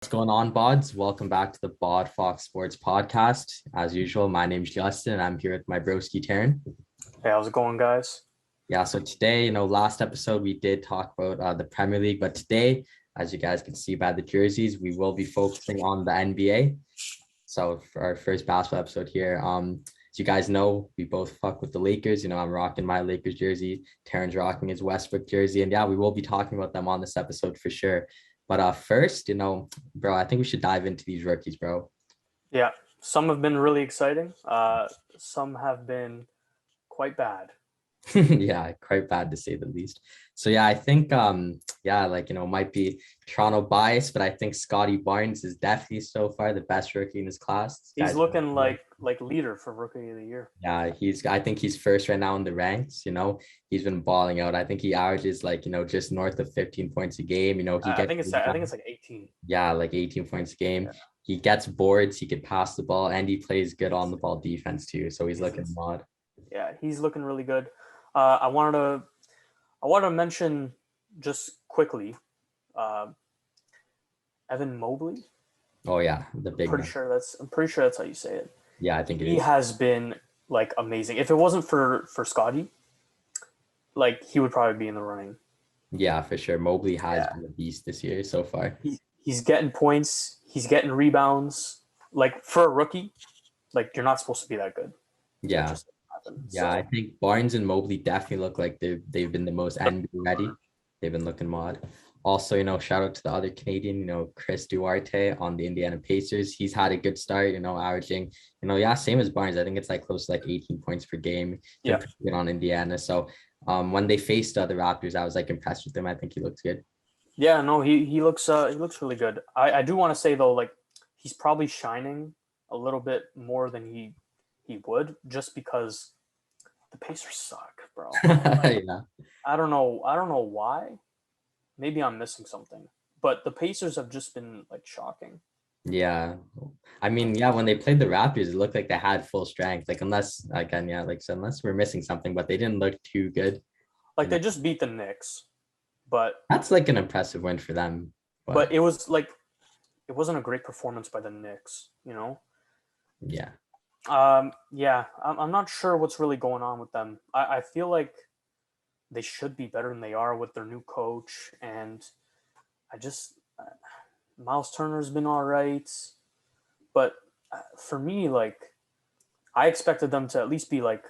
What's going on, Bods? Welcome back to the Baud Fawk Sports Podcast. As usual, my name's Justin and I'm here with my broski Tarren. Hey, how's it going, guys? Yeah, so today, last episode we did talk about the Premier League, but today, as you guys can see by the jerseys, we will be focusing on the NBA. So for our first basketball episode here, as you guys know, we both fuck with the Lakers. I'm rocking my Lakers jersey. Tarren's rocking his Westbrook jersey. And yeah, we will be talking about them on this episode for sure. But first, bro, I think we should dive into these rookies, bro. Yeah, some have been really exciting. Some have been quite bad. Yeah, quite bad to say the least. So yeah, I think might be Toronto bias, but I think Scotty Barnes is definitely so far the best rookie in his class. He's looking like leader for rookie of the year. Yeah, I think he's first right now in the ranks. He's been balling out. I think he averages just north of 15 points a game. I think it's like 18. Yeah, like 18 points a game. Yeah. He gets boards, he could pass the ball, and he plays good on the ball defense too. So he's looking mod. Yeah, he's looking really good. I wanted to mention just quickly, Evan Mobley. Oh yeah, the big. I'm pretty sure that's how you say it. Yeah, I think he has been amazing. If it wasn't for Scotty, he would probably be in the running. Yeah, for sure. Mobley has been a beast this year so far. He's getting points. He's getting rebounds. For a rookie, you're not supposed to be that good. Yeah. I think Barnes and Mobley definitely look like they've been the most NBA ready. They've been looking mod. Also, shout out to the other Canadian, Chris Duarte on the Indiana Pacers. He's had a good start, averaging, same as Barnes. I think it's close to 18 points per game. Yeah. On Indiana. So when they faced the Raptors, I was impressed with him. I think he looks good. Yeah, no, he looks really good. I do want to say though, he's probably shining a little bit more than he would, just because the Pacers suck, bro. Yeah. I don't know why. Maybe I'm missing something, but the Pacers have just been shocking. Yeah, I mean, when they played the Raptors, it looked like they had full strength. Unless we're missing something, but they didn't look too good. They just beat the Knicks, but that's an impressive win for them. But it was it wasn't a great performance by the Knicks, Yeah. Yeah, I'm not sure what's really going on with them. I feel like they should be better than they are with their new coach, and Miles Turner's been all right, but for me, I expected them to at least be a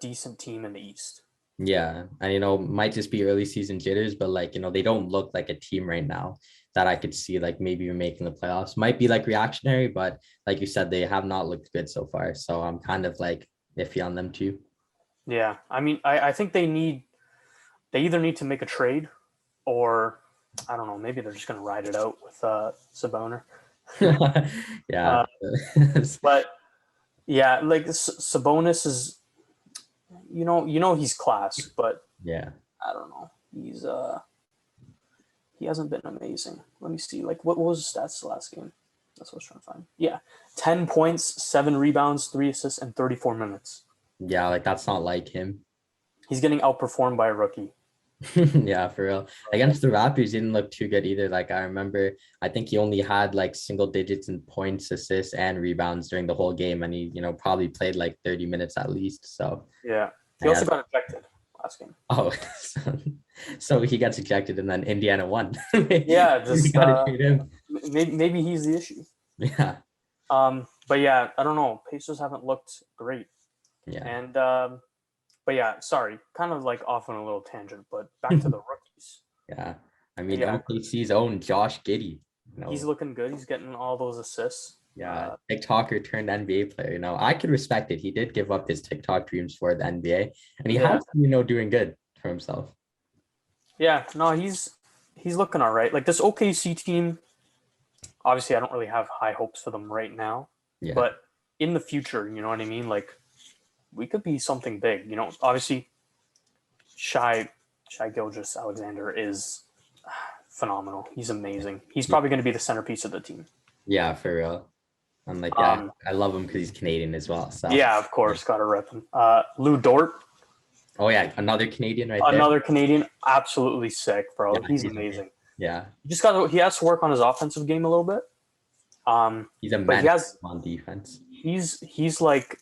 decent team in the East. Yeah, and might just be early season jitters, but they don't look like a team right now that I could see maybe you're making the playoffs. Might be reactionary, but like you said, they have not looked good so far. So I'm kind of iffy on them too. Yeah, I mean, I think they either need to make a trade, or I don't know, maybe they're just going to ride it out with Sabonis. Yeah. But yeah, Sabonis is, he's class, but yeah, I don't know. He hasn't been amazing. Let me see. What was his stats the last game? That's what I was trying to find. Yeah, 10 points, 7 rebounds, 3 assists, and 34 minutes. Yeah, that's not like him. He's getting outperformed by a rookie. Yeah, for real. Against the Raptors, he didn't look too good either. I remember, I think he only had single digits in points, assists, and rebounds during the whole game, and he, probably played 30 minutes at least. So yeah, he also got ejected last game. Oh, so he gets ejected, and then Indiana won. Yeah, just maybe he's the issue. Yeah. But yeah, I don't know. Pacers haven't looked great. Yeah. And but yeah, sorry, kind of off on a little tangent, but back to the rookies. Yeah, I mean, OKC's own Josh Giddey. He's looking good. He's getting all those assists. Yeah, TikToker turned NBA player. I could respect it. He did give up his TikTok dreams for the NBA, and he has doing good for himself. Yeah, no, he's looking all right. This OKC team, obviously, I don't really have high hopes for them right now. Yeah. But in the future, you know what I mean? We could be something big. Obviously, Shai Gilgeous-Alexander is phenomenal. He's amazing. He's probably going to be the centerpiece of the team. Yeah, for real. I'm I love him because he's Canadian as well. So yeah, of course, gotta rep him. Lou Dort. Oh yeah, another Canadian Another Canadian, absolutely sick, bro. Yeah, he's amazing. Yeah. He has to work on his offensive game a little bit. He's a But menace on defense. he's like,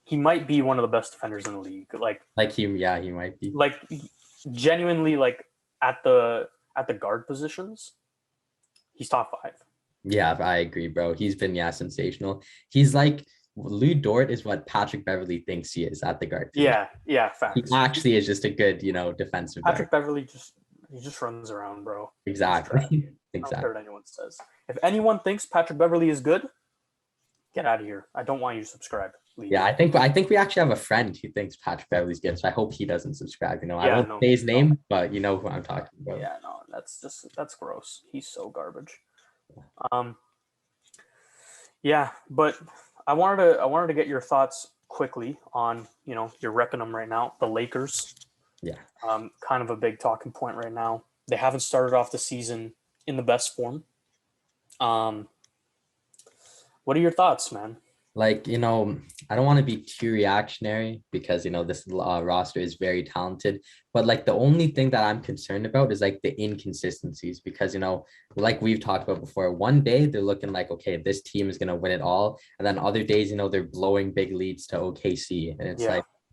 he might be one of the best defenders in the league. He might be. Like genuinely, like at the guard positions, he's top 5. Yeah, I agree, bro. He's been sensational. He's like Lou Dort is what Patrick Beverley thinks he is at the guard position. Yeah, He facts. actually is just a good, defensive Patrick guard. Beverley just runs around, bro. Exactly. I don't care what anyone says. If anyone thinks Patrick Beverley is good, get out of here. I don't want you to subscribe. Leave. Yeah, I think we actually have a friend who thinks Patrick Beverley's good, so I hope he doesn't subscribe. I won't say his name, but you know who I'm talking about. Yeah, no, that's gross. He's so garbage. Yeah, but I wanted to get your thoughts quickly on, you're repping them right now, the Lakers. Yeah. Kind of a big talking point right now. They haven't started off the season in the best form. What are your thoughts, man? I don't want to be too reactionary because, this roster is very talented. But the only thing that I'm concerned about is the inconsistencies because, like we've talked about before, one day they're looking like, okay, this team is going to win it all. And then other days, they're blowing big leads to OKC. And it's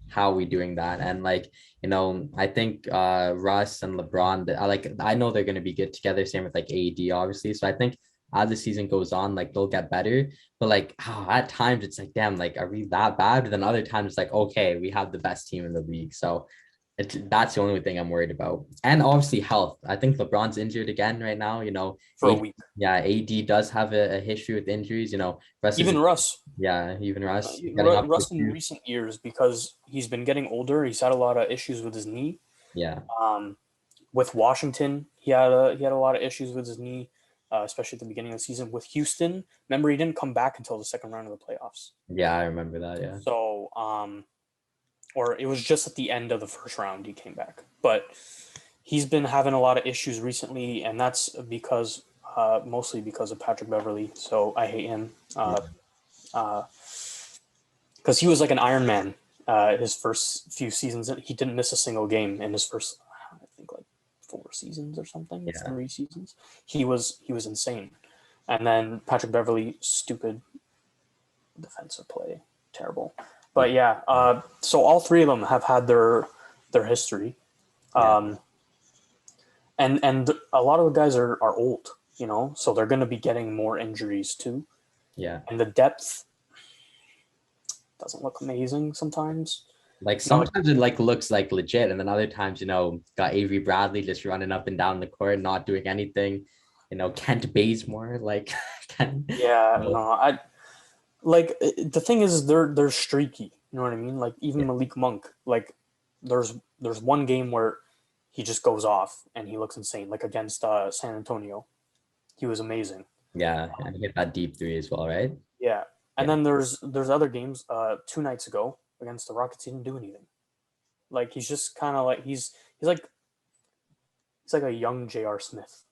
how are we doing that? And I think Russ and LeBron, I know they're going to be good together. Same with AD, obviously. So I think as the season goes on, they'll get better. But at times it's damn, are we that bad? But then other times it's okay, we have the best team in the league. So that's the only thing I'm worried about. And obviously health. I think LeBron's injured again right now, for a week. Yeah, AD does have a history with injuries, Russ. Yeah, even Russ. Russ in recent years, because he's been getting older, he's had a lot of issues with his knee. Yeah. With Washington, he had a lot of issues with his knee. Especially at the beginning of the season. With Houston, remember, he didn't come back until the second round of the playoffs. Yeah, I remember that, yeah. So, or it was just at the end of the first round he came back. But he's been having a lot of issues recently, and that's because, mostly because of Patrick Beverley. So I hate him. Because he was like an Iron Man his first few seasons. He didn't miss a single game in his first, I think, 4 seasons or something, 3 seasons. He was insane. And then Patrick Beverley, stupid defensive play, terrible. But so all 3 of them have had their history. And a lot of the guys are old, so they're going to be getting more injuries too. Yeah. And the depth doesn't look amazing sometimes. Sometimes it looks legit, and then other times, got Avery Bradley just running up and down the court, not doing anything. Kent Bazemore, I the thing is they're streaky. You know what I mean? Even Malik Monk, there's one game where he just goes off and he looks insane, against San Antonio. He was amazing. Yeah, and he hit that deep 3 as well, right? Yeah. And then there's other games 2 nights ago against the Rockets, he didn't do anything. He's just kind of he's like a young J.R. Smith.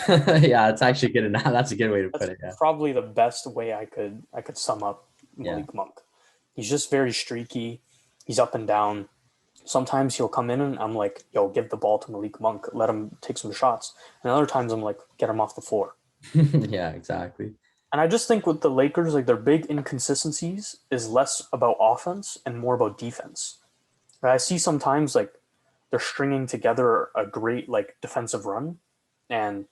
Yeah, it's actually good enough. That's a good way to put it. Yeah. Probably the best way I could sum up Malik Monk. He's just very streaky. He's up and down. Sometimes he'll come in and I'm like, yo, give the ball to Malik Monk. Let him take some shots. And other times I'm like, get him off the floor. Yeah, exactly. And I just think with the Lakers, their big inconsistencies is less about offense and more about defense. I see sometimes they're stringing together a great defensive run, and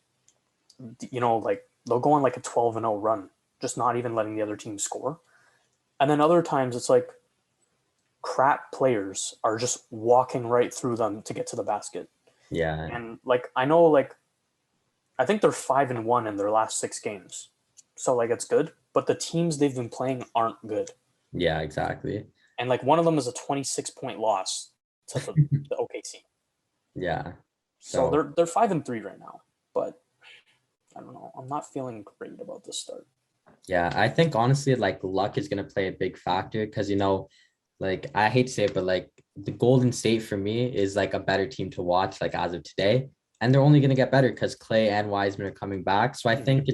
they'll go on a 12-0 run, just not even letting the other team score. And then other times it's crap players are just walking right through them to get to the basket. Yeah. And I know I think they're 5-1 in their last 6 games. So it's good, but the teams they've been playing aren't good. Yeah, exactly. And one of them is a 26-point loss to the OKC. Yeah. So they're 5-3 right now, but I don't know. I'm not feeling great about this start. Yeah, I think honestly, luck is gonna play a big factor because I hate to say it, but the Golden State for me is a better team to watch as of today, and they're only gonna get better because Clay and Wiseman are coming back. So I think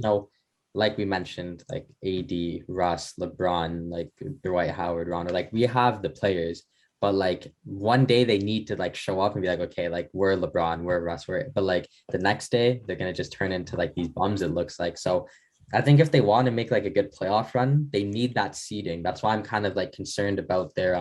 like we mentioned, AD, Russ, LeBron, Dwight Howard, Rondo, we have the players. But like one day they need to like show up and be like, okay, like we're LeBron, we're Russ, but like the next day they're gonna just turn into like these bums, it looks like. So I think if they want to make like a good playoff run, they need that seeding. That's why I'm kind of like concerned about their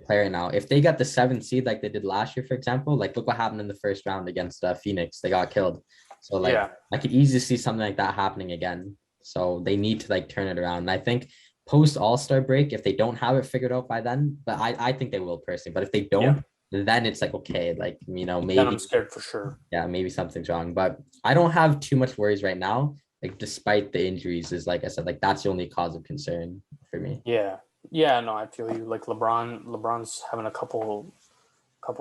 player now. If they got the 7th seed like they did last year, for example, like look what happened in the first round against Phoenix. They got killed. So like Yeah. I could easily see something like that happening again. So they need to like turn it around. And I think post All-Star break, if they don't have it figured out by then, but I think they will personally. But if they Yeah. don't, then it's like okay, like Then maybe I'm scared for sure. yeah, maybe something's wrong. But I don't have too much worries right now. Like despite the injuries, is like I said, like that's the only cause of concern for me. Yeah. Yeah, no, I feel you. Like LeBron's having a couple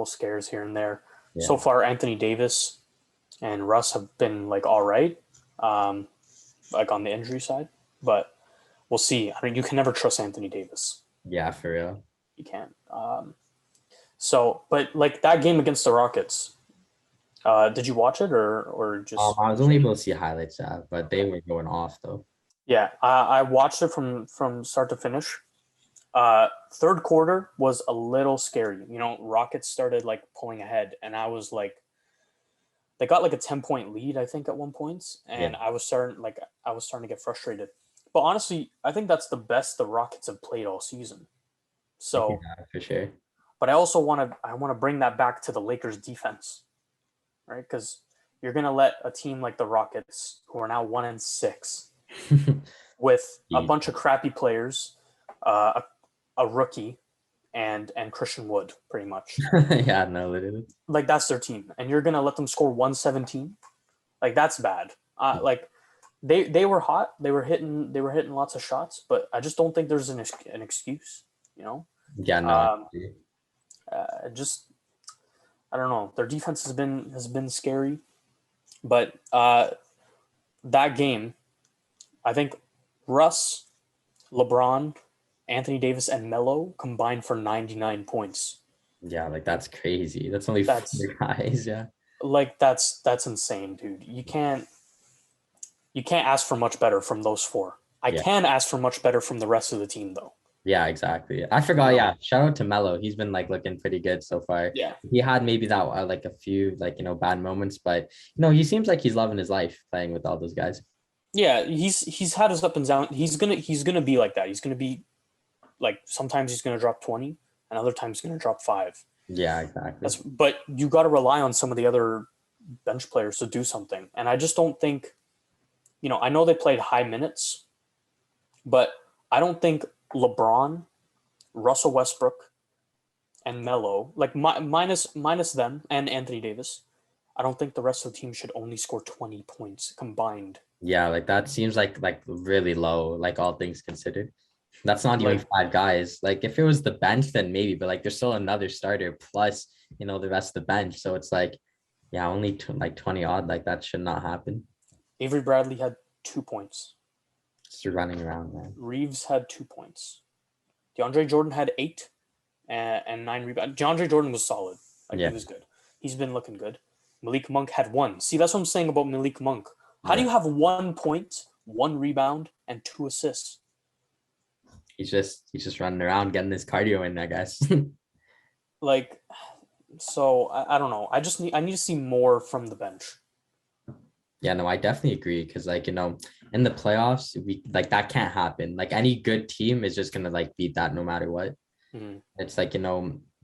scares here and there. Yeah. So far, Anthony Davis and Russ have been like all right, like on the injury side. But we'll see. I mean, you can never trust Anthony Davis. Yeah, for real. You can't. But like that game against the Rockets, did you watch it or just? I was only able to see highlights, but they were going off though. Yeah, I watched it from start to finish. Third quarter was a little scary. Rockets started like pulling ahead, and I was like, they got like a 10-point lead, I think, at one point, and Yeah, I was starting to get frustrated. But honestly, I think that's the best the Rockets have played all season. So, yeah, for sure. but I also want to bring that back to the Lakers defense, right? Because you're gonna let a team like the Rockets, who are now 1-6, with a bunch of crappy players, a rookie, and Christian Wood, pretty much. Yeah, no, literally. Like that's their team, and you're gonna let them score 117. Like that's bad. Like they were hot. They were hitting lots of shots, but I just don't think there's an excuse. You know, Yeah, no. um, just I don't know. Their defense has been scary, but that game, I think Russ, LeBron, Anthony Davis, and Melo combined for 99 points. Yeah, like that's crazy. That's only That's 4 guys. Yeah. like that's insane, dude. You can't ask for much better from those four. I Yeah. can ask for much better from the rest of the team, though. Yeah, exactly. I forgot. You know? Yeah, shout out to Melo. He's been like looking pretty good so far. Yeah, He had maybe that like a few like bad moments, but he seems like he's loving his life playing with all those guys. yeah. He's had his up and down. He's gonna be like that. He's gonna be like sometimes he's gonna drop 20, and other times he's gonna drop 5. Yeah, exactly. But you got to rely on some of the other bench players to do something, and I just don't think. I know they played high minutes, but I don't think LeBron, Russell Westbrook, and Melo, like minus them and Anthony Davis, I don't think the rest of the team should only score 20 points combined. Yeah, like that seems like really low, like all things considered. That's not even Like, 5 guys. Like if it was the bench, then maybe, but like there's still another starter plus, the rest of the bench. So it's like, yeah, only like 20 odd. Like that should not happen. Avery Bradley had 2 points. Just running around, man. Reeves had 2 points. DeAndre Jordan had 8 and 9 rebounds. DeAndre Jordan was solid. Like, Yeah. he was good. He's been looking good. Malik Monk had 1. See, that's what I'm saying about Malik Monk. How do Yeah. you have 1 point, 1 rebound, and 2 assists? He's just running around getting his cardio in, I guess. Like, so I don't know. I need to see more from the bench. Yeah, no, I definitely agree because like, in the playoffs, we like that can't happen. Like any good team is just gonna like beat that no matter what. Mm-hmm. It's like,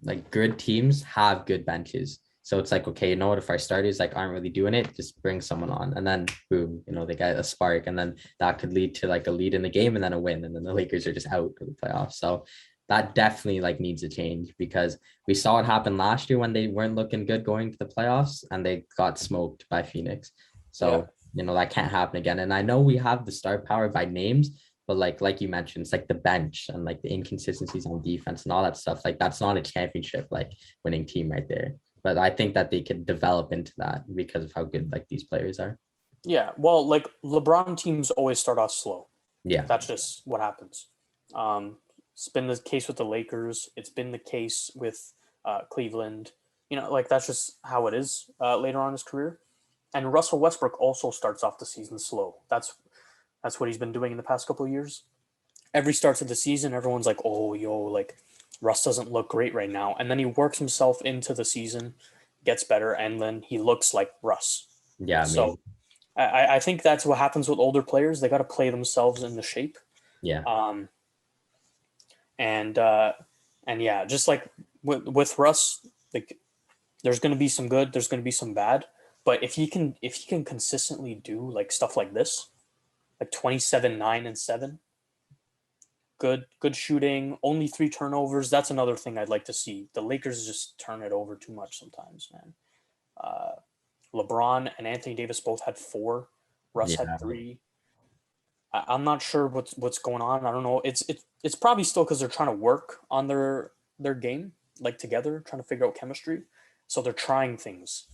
like good teams have good benches. So it's like, okay, what, if our starters like aren't really doing it, just bring someone on and then boom, they get a spark and then that could lead to like a lead in the game and then a win. And then the Lakers are just out of the playoffs. So that definitely like needs a change because we saw it happen last year when they weren't looking good going to the playoffs and they got smoked by Phoenix. So, that can't happen again. And I know we have the star power by names, but like you mentioned, it's like the bench and like the inconsistencies on defense and all that stuff. Like that's not a championship like winning team right there. But I think that they could develop into that because of how good like these players are. Yeah, well, like LeBron teams always start off slow. Yeah. That's just what happens. It's been the case with the Lakers. It's been the case with Cleveland. Like that's just how it is later on in his career. And Russell Westbrook also starts off the season slow. That's what he's been doing in the past couple of years. Every starts of the season, everyone's like, "Oh, yo, like Russ doesn't look great right now. And then he works himself into the season, gets better, and then he looks like Russ. Yeah, So maybe. I think that's what happens with older players. They got to play themselves into shape. Yeah. Um, and yeah, just like with Russ, like there's going to be some good, there's going to be some bad. But if he can consistently do like stuff like this, like 27, 9, and 7, good shooting, only 3 turnovers. That's another thing I'd like to see. The Lakers just turn it over too much sometimes, man. Uh, LeBron and Anthony Davis both had 4. Russ had Yeah. 3. I'm not sure what's going on. I don't know. It's probably still because they're trying to work on their game like together, trying to figure out chemistry. So they're trying things.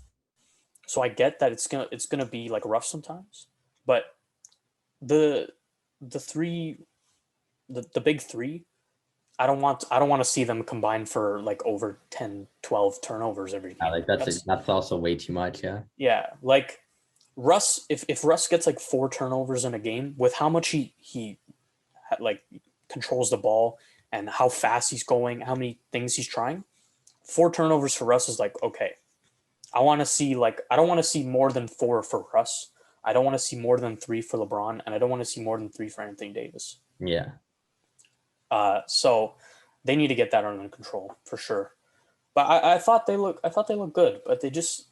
So I get that it's gonna be like rough sometimes, but the the three the big three, I don't want to see them combine for like over 10, 12 turnovers every Yeah, game. like that's also way too much. Yeah. Yeah, like Russ, if Russ gets like 4 turnovers in a game with how much he like controls the ball and how fast he's going, how many things he's trying, 4 turnovers for Russ is like okay. I don't want to see more than 4 for Russ. I don't want to see more than 3 for LeBron, and I don't want to see more than 3 for Anthony Davis. Yeah. So they need to get that under control for sure. But I thought they looked good, but they just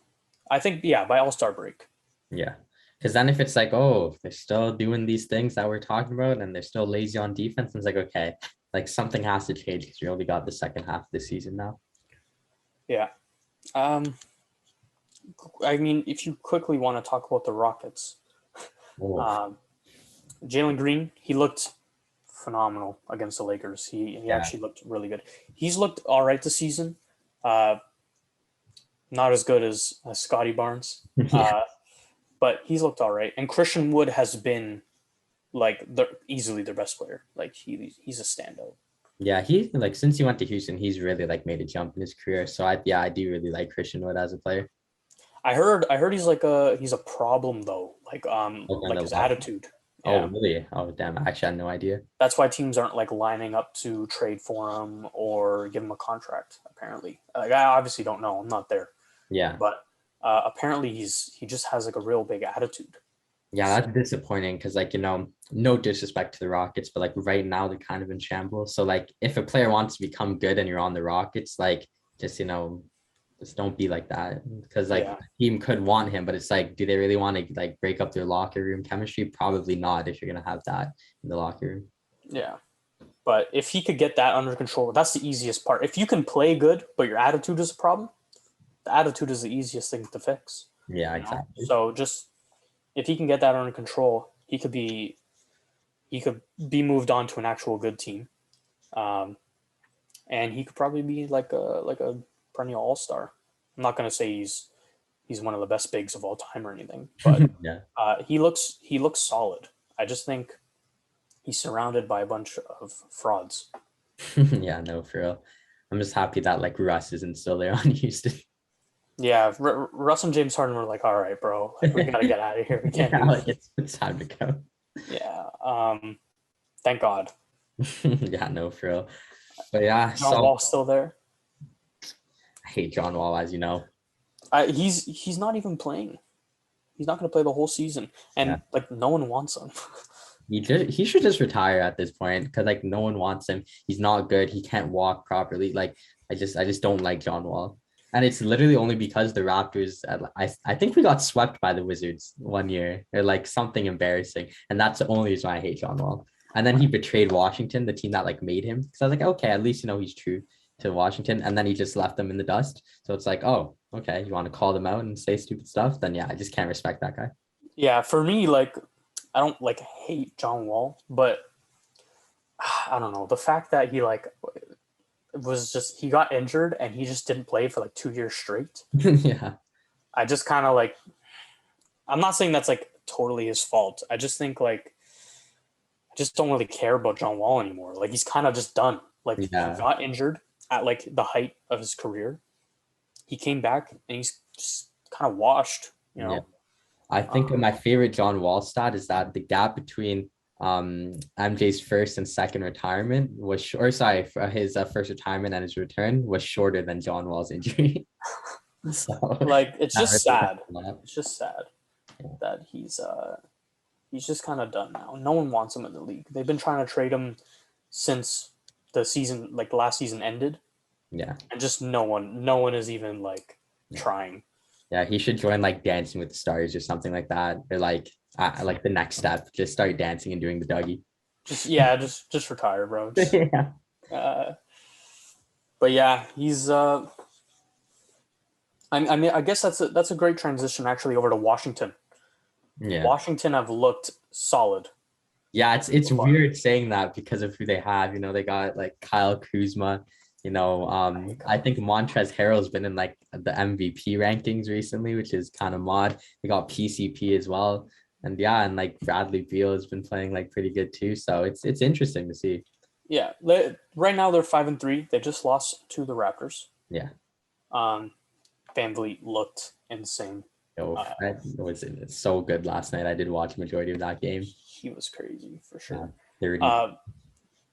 I think yeah by All-Star break. Yeah. Because then if it's like, oh, they're still doing these things that we're talking about and they're still lazy on defense, it's like, okay, like something has to change because we only got the second half of the season now. Yeah. Um. I mean, if you quickly want to talk about the Rockets, Oh, um, Jalen Green, he looked phenomenal against the Lakers. He yeah. actually looked really good. He's looked all right this season. Uh, not as good as Scotty Barnes, Yeah. but he's looked all right. And Christian Wood has been like easily their best player. Like he's a standout. Yeah. He like since he went to Houston, he's really like made a jump in his career. So I do really like Christian Wood as a player. I heard he's a problem though. Like on Like the his left. attitude. Oh, Yeah. really? Oh, damn. Actually, I had no idea. That's why teams aren't like lining up to trade for him or give him a contract. Apparently, like I obviously don't know. I'm not there, Yeah. but apparently he just has like a real big attitude. Yeah, So that's disappointing because, like, no disrespect to the Rockets, but like right now they're kind of in shambles. So, like, if a player wants to become good and you're on the Rockets, like, just, just don't be like that. Because, like, yeah, the team could want him, but it's like, do they really want to, like, break up their locker room chemistry? Probably not if you're going to have that in the locker room. yeah. But if he could get that under control, that's the easiest part. If you can play good, but your attitude is a problem, the attitude is the easiest thing to fix. Yeah, exactly. So just if he can get that under control, he could be moved on to an actual good team, um, and he could probably be like a perennial all star. I'm not gonna say he's one of the best bigs of all time or anything, but Yeah. he looks solid. I just think he's surrounded by a bunch of frauds. Yeah, no, for real. I'm just happy that, like, Russ isn't still there on Houston. Yeah, Russ and James Harden were like, "All right, bro, like we gotta get out of here. We can't Yeah, do like, this." it's time to go. Yeah. Thank God. Yeah, no, for real. But yeah, John so Wall's still there. I hate John Wall, as you know. He's not even playing. He's not going to play the whole season, Yeah. and like no one wants him. He should just retire at this point because like no one wants him. He's not good. He can't walk properly. Like I just don't like John Wall. And it's literally only because the Raptors, I think we got swept by the Wizards one year or like something embarrassing. And that's the only reason why I hate John Wall. And then he betrayed Washington, the team that like made him. So I was like, okay, at least he's true to Washington. And then he just left them in the dust. So it's like, oh, okay, you want to call them out and say stupid stuff? Then yeah, I just can't respect that guy. Yeah, for me, like I don't like hate John Wall, but I don't know the fact that he got injured and he just didn't play for like 2 years straight. Yeah. I just kind of like I'm not saying that's like totally his fault. I just think like I just don't really care about John Wall anymore. Like he's kind of just done. Like he Yeah. got injured at like the height of his career. He came back and he's just kind of washed. Yeah. I think Um, my favorite John Wall stat is that the gap between MJ's first and second retirement was, or sorry, for his first retirement and his return was shorter than John Wall's injury. So Like it's that just really sad. helped him out. It's just sad Yeah. that he's just kind of done now. No one wants him in the league. They've been trying to trade him since the season, like the last season ended, Yeah. and just no one is even like trying. Yeah, he should join like Dancing with the Stars or something like that, or like the next step, just start dancing and doing the Dougie. Just retire, bro. Yeah. But yeah, he's. I mean, I guess that's a great transition actually over to Washington. Yeah. Washington have looked solid. Yeah, it's weird saying that because of who they have. They got like Kyle Kuzma. I think Montrezl Harrell's been in like the MVP rankings recently, which is kind of mod. They got PCP as well. And yeah, and like Bradley Beal has been playing like pretty good too. So it's interesting to see. Yeah. Right now they're 5-3. They just lost to the Raptors. Yeah. Van Vliet looked insane. That was so good last night. I did watch the majority of that game. He was crazy for sure.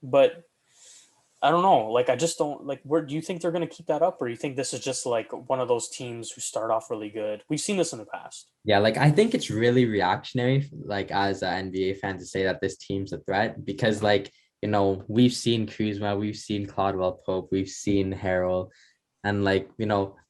But I don't know. Like, I just don't like. Where do you think they're going to keep that up, or do you think this is just like one of those teams who start off really good? We've seen this in the past. Yeah, like I think it's really reactionary, like as an NBA fan, to say that this team's a threat because, like, we've seen Kuzma, we've seen Caldwell Pope, we've seen Harrell, and like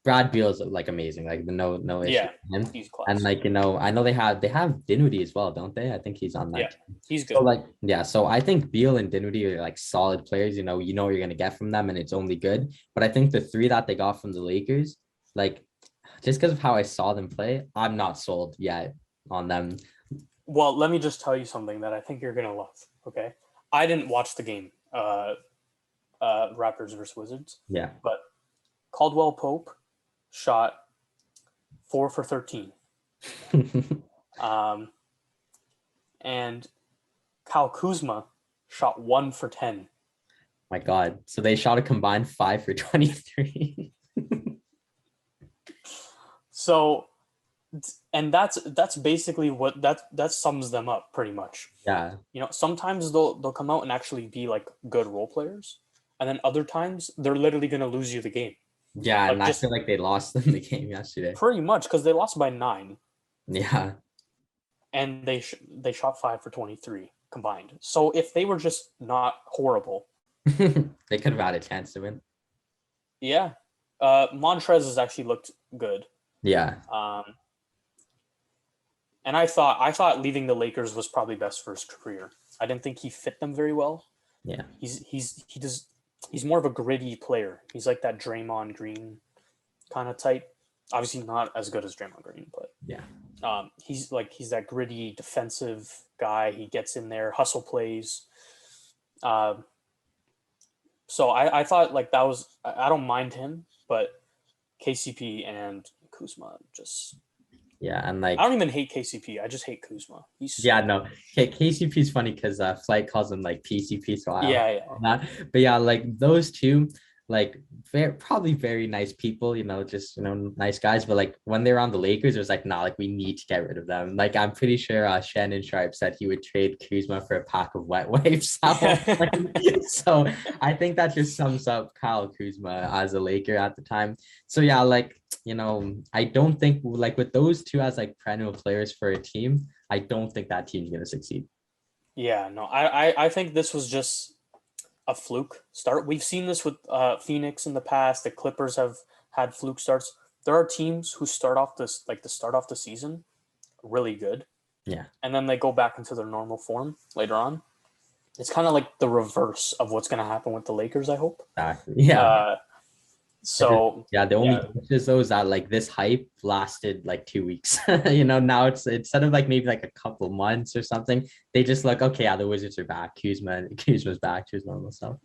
Brad Beal's like amazing, like no issue. Yeah, with him. he's class. And like I know they have Dinwiddie as well, don't they? I think he's on that. Yeah, he's good. So like so I think Beal and Dinwiddie are like solid players. You know what you're gonna get from them, and it's only good. But I think the three that they got from the Lakers, like just because of how I saw them play, I'm not sold yet on them. Well, let me just tell you something that I think you're gonna love. Okay, I didn't watch the game, Raptors versus Wizards. Yeah, but Caldwell Pope shot 4 for 13. And Kyle Kuzma shot 1 for 10. My God. So they shot a combined 5 for 23. So, and that's basically what that sums them up pretty much. Yeah. Sometimes they'll come out and actually be like good role players. And then other times they're literally going to lose you the game. Yeah, like, and I feel like they lost them the game yesterday. Pretty much, because they lost by 9. Yeah. And they shot 5 for 23 combined. So if they were just not horrible, they could have had a chance to win. Yeah. Montrez has actually looked good. Yeah. And I thought leaving the Lakers was probably best for his career. I didn't think he fit them very well. Yeah. He's more of a gritty player. He's like that Draymond Green kind of type. Obviously not as good as Draymond Green, but yeah. He's that gritty defensive guy. He gets in there, hustle plays. So I thought like that was, I don't mind him, but KCP and Kuzma just. Yeah, and like I don't even hate KCP. I just hate Kuzma. KCP is funny because Flight calls him like PCP. So yeah. But yeah, like those two, like probably very nice people. Just nice guys. But like when they were on the Lakers, it was like like we need to get rid of them. Like I'm pretty sure Shannon Sharp said he would trade Kuzma for a pack of wet wipes. So I think that just sums up Kyle Kuzma as a Laker at the time. So yeah, like. I don't think like with those two as like perennial players for a team, I don't think that team's going to succeed. Yeah, no, I think this was just a fluke start. We've seen this with Phoenix in the past. The Clippers have had fluke starts. There are teams who start off the season really good. Yeah. And then they go back into their normal form later on. It's kind of like the reverse of what's going to happen with the Lakers, I hope. Exactly. Yeah. So yeah, the only difference is though is that like this hype lasted like 2 weeks. Now it's instead of like maybe like a couple months or something, they just like, okay, yeah, the Wizards are back. Kuzma's back to his normal self.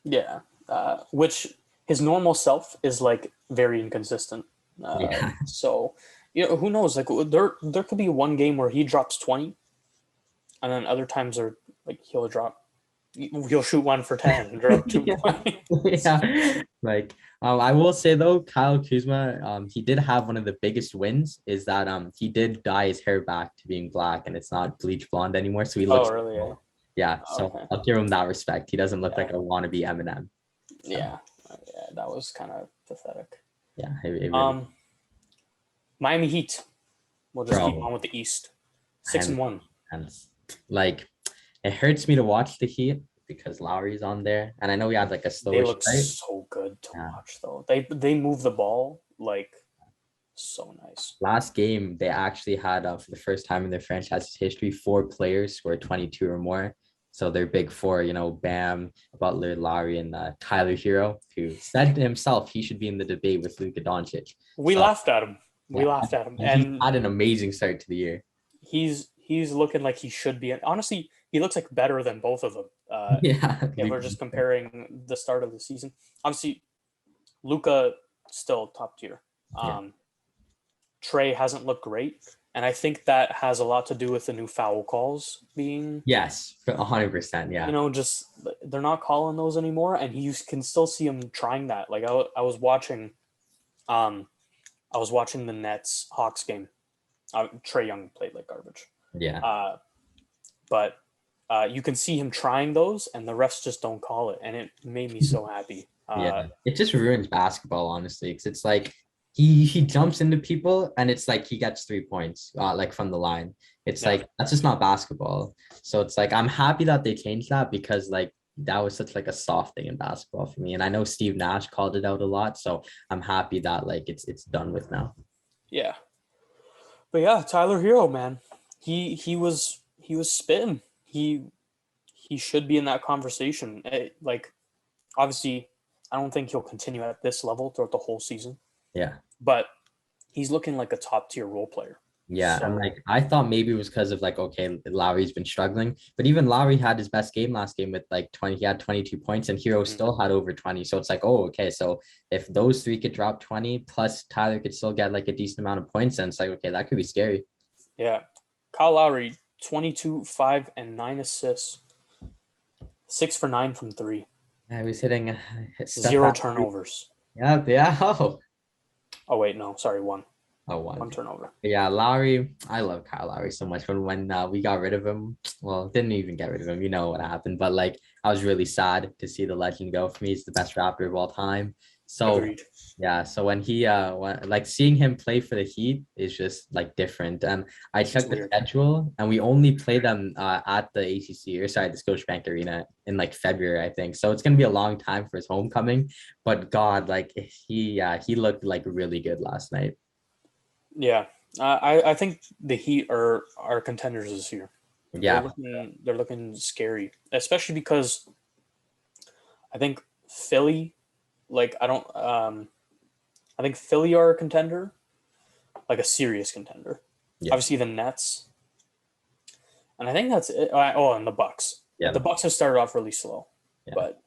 Yeah, which his normal self is like very inconsistent. So who knows? Like there could be one game where he drops 20, and then other times are like he'll shoot 1 for 10 and drop 2 points. Yeah, like I will say though, Kyle Kuzma, he did have one of the biggest wins is that he did dye his hair back to being black and it's not bleach blonde anymore. So he looks really? Yeah, so Okay. I'll give him that respect. He doesn't look Yeah. like a wannabe Eminem. Yeah. Yeah, that was kind of pathetic. Yeah, it really, Miami Heat. We'll just keep bro. on with the East. Six And and one. and like it hurts me to watch the Heat because Lowry's on there, and I know we had like a They slower look start. so good to Yeah. watch, though. They move the ball like so nice. Last game, they actually had for the first time in their franchise's history, 4 players scored 22 or more. So their big four, Bam, Butler, Lowry, and Tyler Hero, who said to himself he should be in the debate with Luka Doncic. We So laughed at him. We yeah, laughed at him, and he's and had an amazing start to the year. he's looking like he should be. Honestly, he looks like better than both of them. Yeah, If we're just comparing the start of the season, obviously Luca still top tier. yeah. Trey hasn't looked great, and I think that has a lot to do with the new foul calls being, Yes, 100%. Yeah, just they're not calling those anymore, and you can still see him trying that. Like I was watching, I was watching the Nets Hawks game. Trey Young played like garbage, yeah. but you can see him trying those, and the refs just don't call it, and it made me so happy. Yeah, it just ruins basketball, honestly, because it's like he jumps into people and it's like he gets 3 points, like from the line. It's Yeah. like that's just not basketball. So it's like I'm happy that they changed that because like that was such like a soft thing in basketball for me. And I know Steve Nash called it out a lot, so I'm happy that like it's done with now. Yeah. But yeah, Tyler Hero, man, he was spitting. He should be in that conversation. Like obviously, I don't think he'll continue at this level throughout the whole season, Yeah. but he's looking like a top tier role player. Yeah, and So like I thought maybe it was because of like okay, Lowry's been struggling, but even Lowry had his best game last game with like 20. He had 22 points, and Hero still had over 20. So it's like, oh, okay, so if those three could drop 20, plus Tyler could still get like a decent amount of points, and it's like okay, that could be scary. yeah, Kyle Lowry, 22, 5, and 9 assists, 6 for 9 from three, Yeah, he was hitting stuff 0 out. turnovers. Yeah, yeah. Oh wait, no, sorry, one. Oh, One one. turnover. Yeah, Lowry. I love Kyle Lowry so much. When we got rid of him, well, didn't even get rid of him. You know what happened, but like I was really sad to see the legend go. For me, he's the best Raptor of all time. So Agreed. yeah, so when he like seeing him play for the Heat is just like different. And I It's checked the weird. schedule, and we only play them at the ACC or sorry, the Scotiabank Arena in like February, I think. So it's gonna be a long time for his homecoming. But God, like he looked like really good last night. Yeah, I think the Heat are contenders this year. Yeah, They're looking scary, especially because I think Philly, like I think Philly are a contender, like a serious contender. yeah, Obviously the Nets, and I think that's it. Oh, and the Bucks. yeah, The Bucks have started off really slow, yeah. but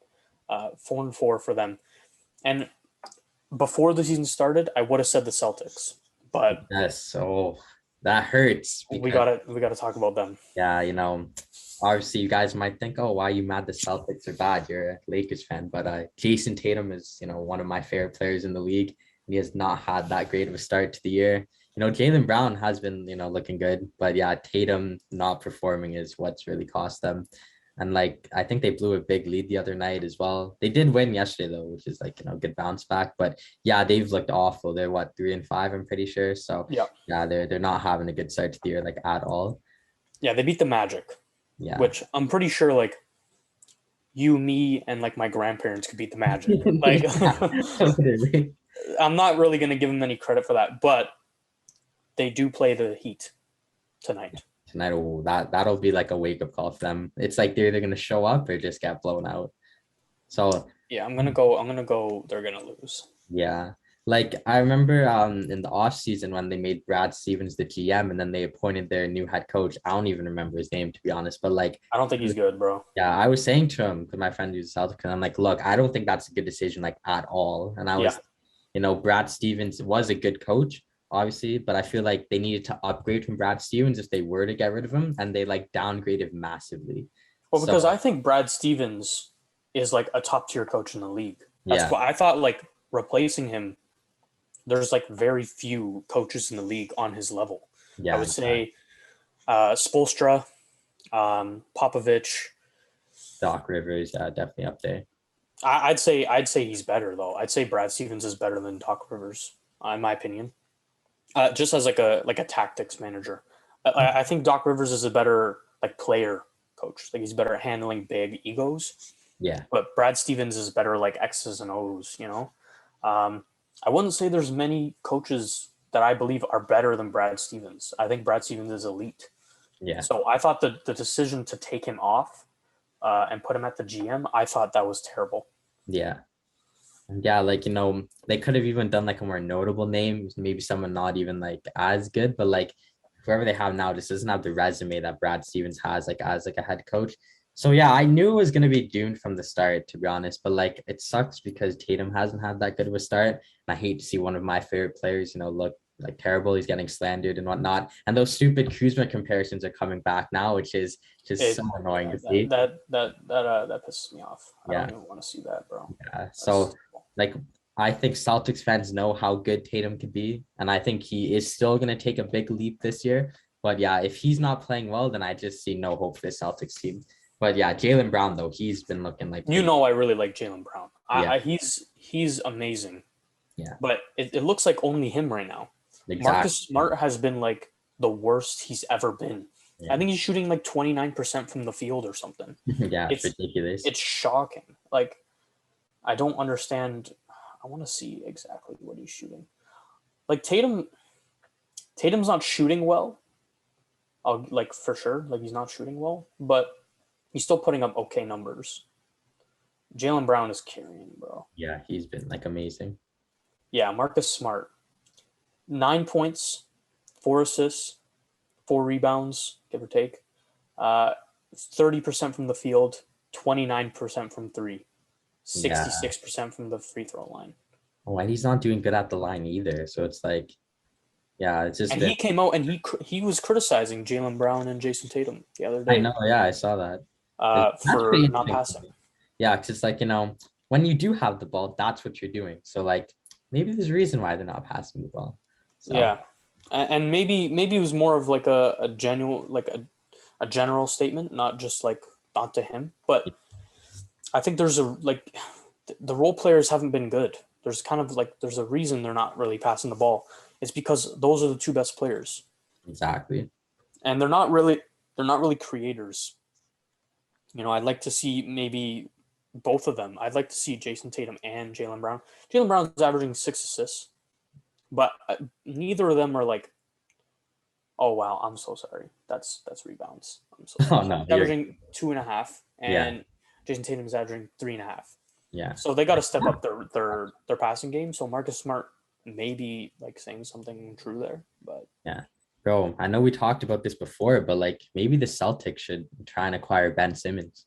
4-4 for them. And before the season started, I would have said the Celtics, but Yes, so that hurts we because gotta talk about them. yeah, obviously you guys might think, oh, why are you mad the Celtics are bad? You're a Lakers fan, but Jason Tatum is, one of my favorite players in the league, and he has not had that great of a start to the year. Jaylen Brown has been, looking good, but yeah, Tatum not performing is what's really cost them. And like I think they blew a big lead the other night as well. They did win yesterday though, which is like good bounce back. But yeah, they've looked awful. They're what 3-5, I'm pretty sure. So Yeah, yeah, they're not having a good start to the year like at all. yeah, they beat the Magic, Yeah. which I'm pretty sure like you, me, and like my grandparents could beat the Magic. Like, Literally. I'm not really gonna give them any credit for that, but they do play the Heat tonight. Tonight, oh, that'll be like a wake up call for them. It's like they're either gonna show up or just get blown out. So Yeah, I'm gonna go. They're gonna lose. yeah. Like I remember in the off season when they made Brad Stevens the GM and then they appointed their new head coach. I don't even remember his name to be honest, but like I don't think he's good, bro. yeah, I was saying to him because my friend who's a Celtic, and I'm like, look, I don't think that's a good decision like at all. And I was, Brad Stevens was a good coach, obviously, but I feel like they needed to upgrade from Brad Stevens if they were to get rid of him, and they like downgraded massively. Well, because So I think Brad Stevens is like a top tier coach in the league. That's yeah, why I thought like replacing him. There's like very few coaches in the league on his level. I yeah, would say Spoelstra, Popovich, Doc Rivers, definitely up there. I'd say he's better though. I'd say Brad Stevens is better than Doc Rivers, in my opinion. Just as like a tactics manager, I think Doc Rivers is a better like player coach. Like he's better at handling big egos. Yeah. But Brad Stevens is better like X's and O's. I wouldn't say there's many coaches that I believe are better than Brad Stevens. I think Brad Stevens is elite. Yeah. So I thought the decision to take him off and put him at the GM, I thought that was terrible. Yeah. Yeah, like they could have even done like a more notable name, maybe someone not even like as good, but like whoever they have now just doesn't have the resume that Brad Stevens has like as like a head coach. So yeah, I knew it was gonna be doomed from the start, to be honest. But like it sucks because Tatum hasn't had that good of a start. And I hate to see one of my favorite players, look like terrible. He's getting slandered and whatnot. And those stupid Kuzma comparisons are coming back now, which is just so annoying to see. That pisses me off. I don't even want to see that, bro. Yeah. So like I think Celtics fans know how good Tatum could be, and I think he is still going to take a big leap this year. But yeah, if he's not playing well, then I just see no hope for the Celtics team. But yeah, Jaylen Brown though, he's been looking like I really like Jaylen Brown. He's amazing. Yeah. But it looks like only him right now. Exactly. Marcus Smart has been like the worst he's ever been. Yeah. I think he's shooting like 29% from the field or something. Yeah, it's ridiculous. It's shocking. Like I don't understand. I want to see exactly what he's shooting. Like Tatum's not shooting well. Like for sure, like he's not shooting well, but he's still putting up okay numbers. Jaylen Brown is carrying, bro. Yeah, he's been like amazing. Yeah, Marcus Smart, 9 points, 4 assists, 4 rebounds, give or take. 30% from the field, 29% from three. 66% from the free throw line. Oh, and he's not doing good at the line either. So it's like, yeah, it's just. And he came out and he was criticizing Jaylen Brown and Jason Tatum the other day. I know, yeah, I saw that. For not passing. Yeah, because it's like, when you do have the ball, that's what you're doing. So like, maybe there's a reason why they're not passing the ball. So. Yeah, and maybe it was more of like a genuine, like a general statement, not just like not to him, but. I think there's the role players haven't been good. There's a reason they're not really passing the ball. It's because those are the two best players. Exactly. And they're not really creators. I'd like to see maybe both of them. I'd like to see Jason Tatum and Jaylen Brown. Jaylen Brown's averaging 6 assists, but neither of them are like, oh wow, I'm so sorry. That's rebounds. I'm so sorry. Oh no, he's averaging 2.5 and Jason Tatum is averaging 3.5. Yeah. So they got to step up their passing game. So Marcus Smart may be like saying something true there, but yeah, bro. I know we talked about this before, but like maybe the Celtics should try and acquire Ben Simmons.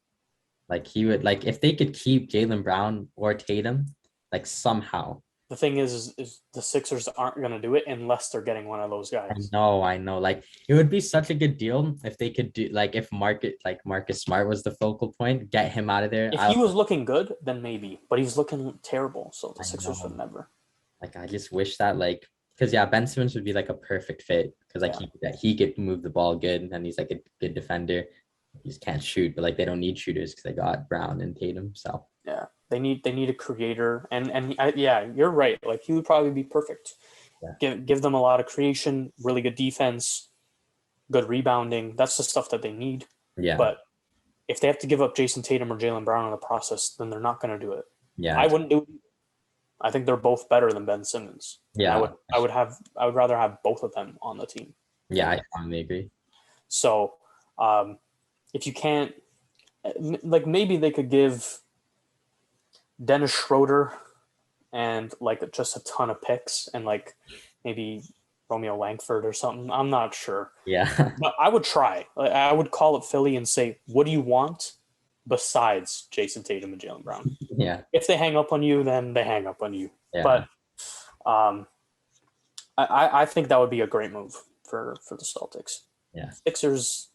Like he would like if they could keep Jaylen Brown or Tatum, like somehow. The thing is the Sixers aren't going to do it unless they're getting one of those guys. I know. Like it would be such a good deal if they could do like if Marcus Smart was the focal point, get him out of there. If he was looking good, then maybe, but he's looking terrible. So the Sixers would never. Like I just wish that because Ben Simmons would be like a perfect fit because he could move the ball good and he's like a good defender. He just can't shoot, but like they don't need shooters because they got Brown and Tatum. So yeah. They need a creator, and you're right. Like he would probably be perfect. Yeah. Give them a lot of creation, really good defense, good rebounding. That's the stuff that they need. Yeah. But if they have to give up Jason Tatum or Jaylen Brown in the process, then they're not going to do it. Yeah. I wouldn't do it. I think they're both better than Ben Simmons. Yeah. I would rather have both of them on the team. Yeah, I totally agree. So, if you can't, like maybe they could give Dennis Schroeder and like just a ton of picks and like maybe Romeo Langford or something. I'm not sure. Yeah. But I would try. I would call up Philly and say, what do you want besides Jason Tatum and Jaylen Brown? Yeah. If they hang up on you, then they hang up on you. Yeah. But I think that would be a great move for the Celtics. Yeah. Sixers,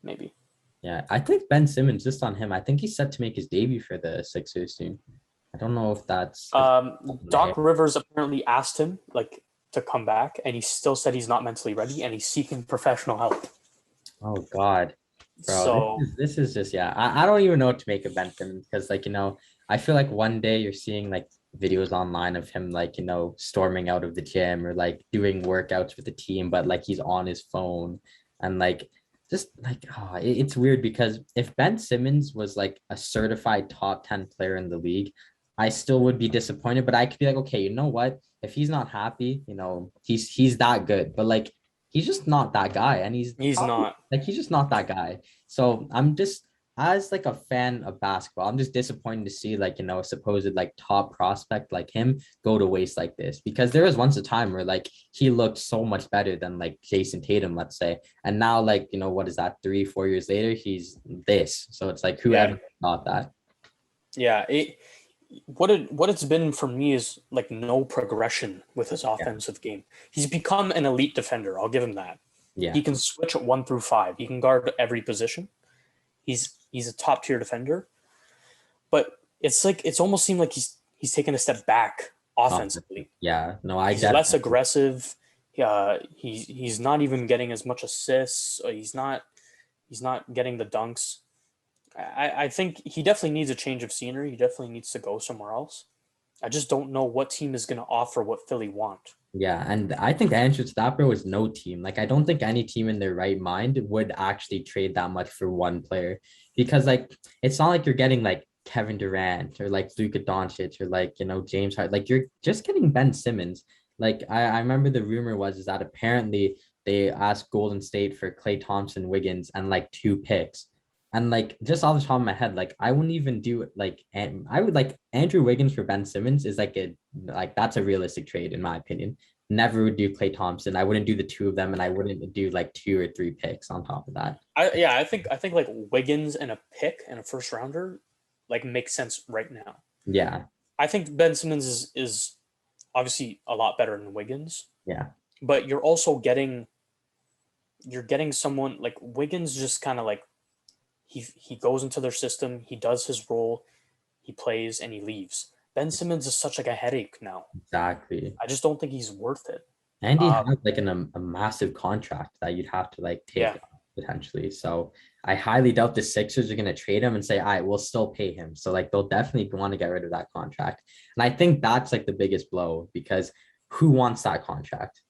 maybe. Yeah, I think Ben Simmons, just on him, I think he's set to make his debut for the Sixers soon. I don't know if that's... Doc Rivers apparently asked him like to come back, and he still said he's not mentally ready, and he's seeking professional help. Oh, God. Bro, So this is just yeah. I don't even know what to make of Ben Simmons because I feel like one day you're seeing like videos online of him storming out of the gym or like doing workouts with the team, but like he's on his phone and like just like it's weird because if Ben Simmons was like a certified top 10 player in the league, I still would be disappointed, but I could be like, okay, you know what? If he's not happy, he's that good. But like he's just not that guy. And he's not. he's just not that guy. So I'm just as like a fan of basketball, I'm just disappointed to see a supposed like top prospect like him go to waste like this because there was once a time where like he looked so much better than like Jason Tatum, let's say. And now what is that 3-4 years later, he's this. So it's like Yeah, whoever thought that. yeah. What it's been for me is like no progression with his Yeah. offensive game. He's become an elite defender. I'll give him that. Yeah. He can switch at 1 through 5. He can guard every position. He's a top tier defender, but it's almost seemed like he's taken a step back offensively. Yeah. No, I He's get less aggressive. He's not even getting as much assists. He's not getting the dunks. I think he definitely needs a change of scenery. He definitely needs to go somewhere else. I just don't know what team is going to offer what Philly want. Yeah, and I think the answer to that, bro, is no team. Like, I don't think any team in their right mind would actually trade that much for one player because, like, it's not like you're getting like Kevin Durant or like Luka Doncic or James Harden. Like, you're just getting Ben Simmons. Like, I remember the rumor was that apparently they asked Golden State for Klay Thompson, Wiggins, and like 2 picks. And like just off the top of my head, like I wouldn't even do it and I would like Andrew Wiggins for Ben Simmons is like that's a realistic trade in my opinion. Never would do Klay Thompson. I wouldn't do the two of them, and I wouldn't do like 2 or 3 picks on top of that. I think like Wiggins and a pick and a first rounder like makes sense right now. Yeah, I think Ben Simmons is obviously a lot better than Wiggins, yeah, but you're getting someone like Wiggins just kind of like he goes into their system, he does his role, he plays and he leaves. Ben Simmons is such like a headache now. exactly. I just don't think he's worth it. And he Uh, has like a massive contract that you'd have to like yeah, take potentially. So I highly doubt the Sixers are gonna trade him and say, all right, we'll still pay him. So like they'll definitely want to get rid of that contract. And I think that's like the biggest blow because who wants that contract?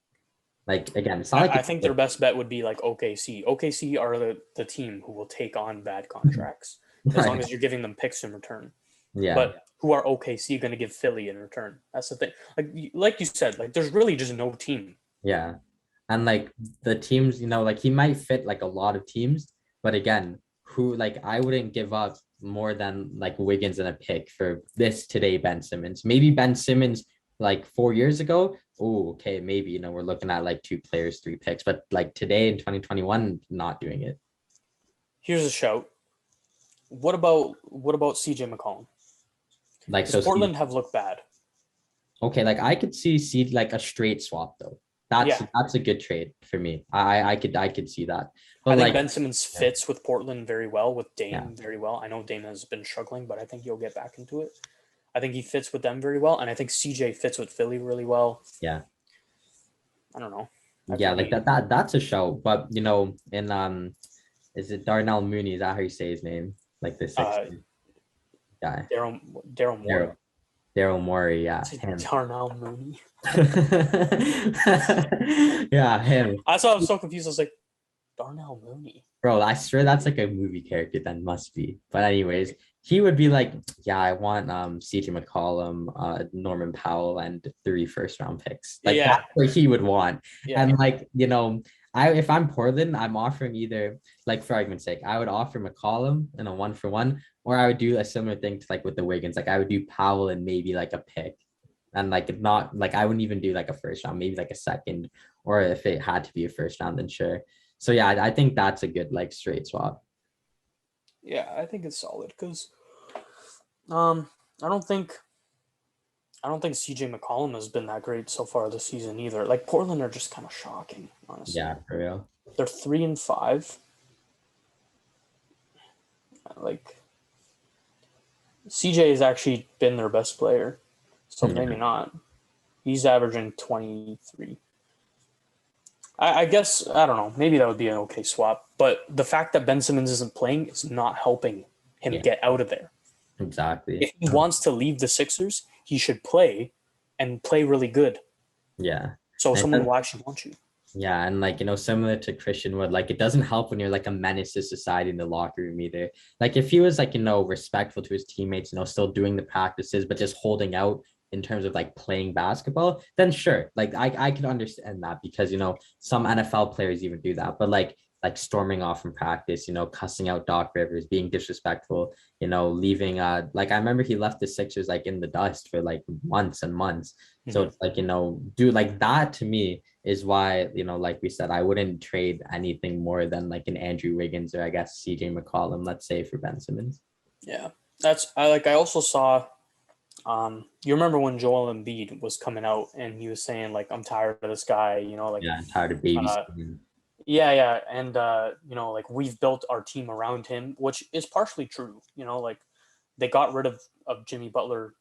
Like again, it's not like I think their best bet would be like OKC. OKC are the team who will take on bad contracts as long as you're giving them picks in return. yeah. But who are OKC going to give Philly in return? That's the thing. Like you said, like there's really just no team. Yeah. And like the teams, like he might fit like a lot of teams, but again, who like I wouldn't give up more than like Wiggins and a pick for this today, Ben Simmons. Maybe Ben Simmons like 4 years ago. Oh, okay, maybe we're looking at like 2 players, 3 picks, but like today in 2021, not doing it. Here's a shout. What about CJ McCollum? Like Because so Portland have looked bad. okay, like I could see like a straight swap though. Yeah, That's a good trade for me. I could see that. I But think like Ben Simmons yeah, fits with Portland very well, with yeah, Dame very well. I know Dame has been struggling, but I think he'll get back into it. I think he fits with them very well, and I think CJ fits with Philly really well. yeah. I don't know. I Yeah, think like he, that's a show. But in is it Darnell Mooney? Is that how you say his name? Like the sixth uh, guy. Daryl Morey. Daryl Morey, yeah, him. Darnell Mooney. Yeah, him. I saw I was so confused. I was like, Darnell Mooney. Bro, I swear that's like a movie character then must be. But anyways, he would be like, yeah, I want CJ McCollum, Norman Powell, and 3 first-round picks. Like Yeah, that's what he would want. yeah. And like, I if I'm Portland, I'm offering either like for argument's sake, I would offer McCollum in a 1-for-1, or I would do a similar thing to like with the Wiggins. Like I would do Powell and maybe like a pick. And like not like I wouldn't even do like a first round, maybe like a second, or if it had to be a first round, then sure. So yeah, I think that's a good like straight swap. Yeah, I think it's solid because um I don't think CJ McCollum has been that great so far this season either. Like Portland are just kind of shocking, honestly. Yeah, for real. They're 3-5. Like CJ has actually been their best player, so Yeah. maybe not. He's averaging 23. I guess I don't know. Maybe that would be an okay swap. But the fact that Ben Simmons isn't playing is not helping him Yeah, get out of there. exactly. If he wants to leave the Sixers, he should play and play really good. Yeah. So And it someone does, will actually want you. yeah, and like similar to Christian Wood, like it doesn't help when you're like a menace to society in the locker room either. Like if he was like respectful to his teammates, still doing the practices, but just holding out in terms of like playing basketball, then sure, like I can understand that because some NFL players even do that, but like storming off from practice, cussing out Doc Rivers, being disrespectful, leaving like I remember he left the Sixers like in the dust for like months and months. So Mm-hmm. it's like, do like that to me is why, like we said, I wouldn't trade anything more than like an Andrew Wiggins or I guess CJ McCollum, let's say, for Ben Simmons. Yeah, I also saw. You remember when Joel Embiid was coming out and he was saying like, "I'm tired of this guy," like, Yeah, I'm tired of uh, babysitting. yeah, and like we've built our team around him, which is partially true. Like they got rid of Jimmy Butler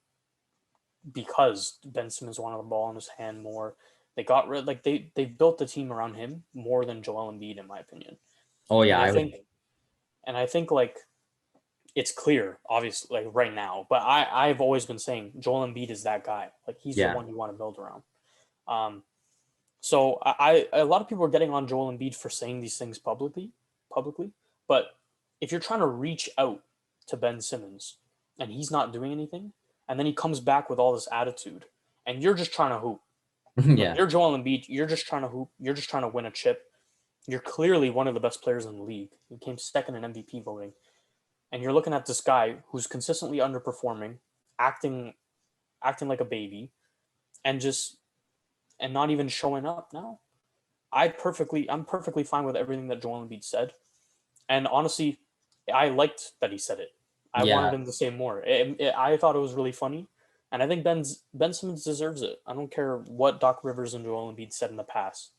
because Ben Simmons wanted the ball in his hand more. They got rid like they built the team around him more than Joel Embiid, in my opinion. Oh yeah, And I I would. think like it's clear, obviously, like right now. But I've always been saying Joel Embiid is that guy. Like he's the Yeah. one you want to build around. Um, so a lot of people are getting on Joel Embiid for saying these things publicly. But if you're trying to reach out to Ben Simmons and he's not doing anything, and then he comes back with all this attitude, and you're just trying to hoop, like Yeah. you're Joel Embiid, you're just trying to hoop, you're just trying to win a chip. You're clearly one of the best players in the league. You came second in MVP voting, and you're looking at this guy who's consistently underperforming, acting like a baby, and just and not even showing up now. I'm perfectly fine with everything that Joel Embiid said, and honestly, I liked that he said it. I wanted Yeah. him to say more. I thought it was really funny, and I think Ben Simmons deserves it. I don't care what Doc Rivers and Joel Embiid said in the past.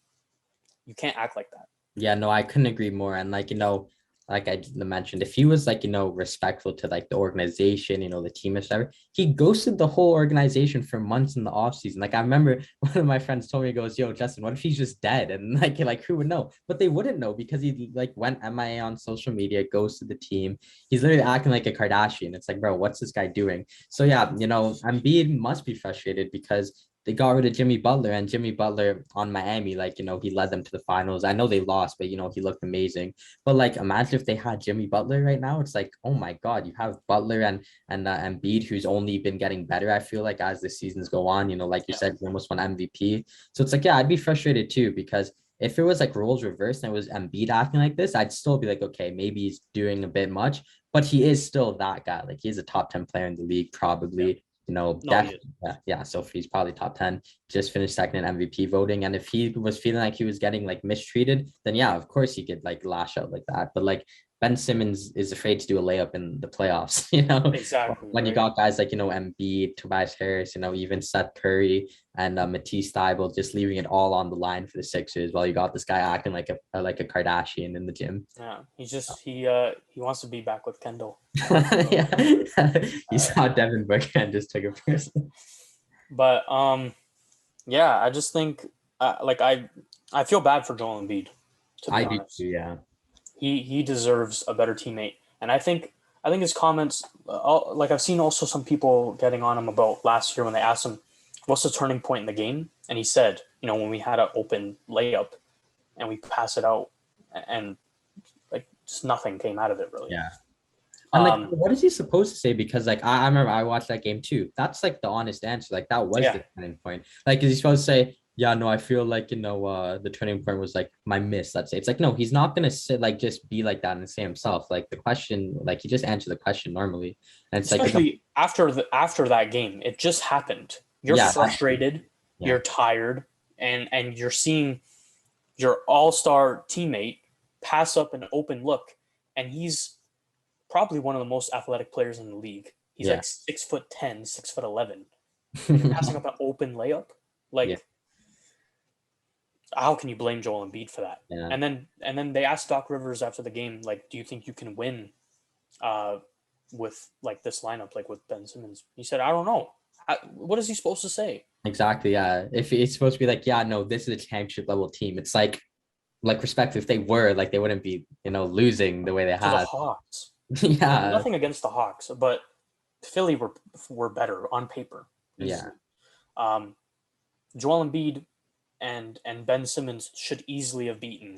You can't act like that. Yeah, no, I couldn't agree more. And like I mentioned, if he was like, respectful to like the organization, the team and stuff, he ghosted the whole organization for months in the off season. Like I remember one of my friends told me, he goes, "Yo, Justin, what if he's just dead?" And like who would know? But they wouldn't know because he like went MIA on social media, ghosted the team. He's literally acting like a Kardashian. It's like, bro, what's this guy doing? So yeah, Embiid must be frustrated because they got rid of Jimmy Butler, and Jimmy Butler on Miami, like, he led them to the finals. I know they lost, but he looked amazing. But like imagine if they had Jimmy Butler right now. It's like, oh my God, you have Butler and Embiid, who's only been getting better, I feel like, as the seasons go on. Like you Yeah, said, he almost won MVP. So it's like, yeah, I'd be frustrated too, because if it was like roles reversed and it was Embiid acting like this, I'd still be like, okay, maybe he's doing a bit much, but he is still that guy. Like he's a top 10 player in the league, yeah. probably, No, he is. definitely. Yeah. So he's probably top 10, just finished second in MVP voting. And if he was feeling like he was getting like mistreated, then yeah, of course he could like lash out like that. But like Ben Simmons is afraid to do a layup in the playoffs, Exactly, when you right? got guys like, Embiid, Tobias Harris, even Seth Curry and Matisse Thybulle just leaving it all on the line for the Sixers while you got this guy acting like a Kardashian in the gym. Yeah, he wants to be back with Kendall. Yeah. He Uh, saw Devin Booker and just took it personally. but yeah, I just think like I feel bad for Joel Embiid, to be I do too, honest. yeah. He deserves a better teammate, and I think his comments like I've seen also some people getting on him about last year when they asked him what's the turning point in the game, and he said, when we had an open layup and we pass it out, and like just nothing came out of it really. Yeah. And like, Um, what is he supposed to say? Because like I remember I watched that game too. That's like the honest answer. Like that was yeah, the turning point. Like, is he supposed to say, yeah, no, I feel like the turning point was like my miss, let's say. It's like, no, he's not gonna sit like just be like that and say himself. Like the question, like he just answered the question normally. And it's like especially after that game, it just happened. You're yeah, frustrated, yeah, you're tired, and you're seeing your all-star teammate pass up an open look, and he's probably one of the most athletic players in the league. He's yeah. like 6'10", 6'11", and you're passing up an open layup. Yeah, Like, how can you blame Joel Embiid for that? yeah. And then they asked Doc Rivers after the game, like, do you think you can win uh, with like this lineup, like with Ben Simmons? He said, I don't know. What is he supposed to say? Exactly. Yeah. If it's supposed to be like, yeah, no, this is a championship level team. It's like respect. If they were like, they wouldn't be, losing the way they To the had. Hawks. Like Yeah. nothing against the Hawks, but Philly were better on paper Yeah. easily. Um, Joel Embiid and Ben Simmons should easily have beaten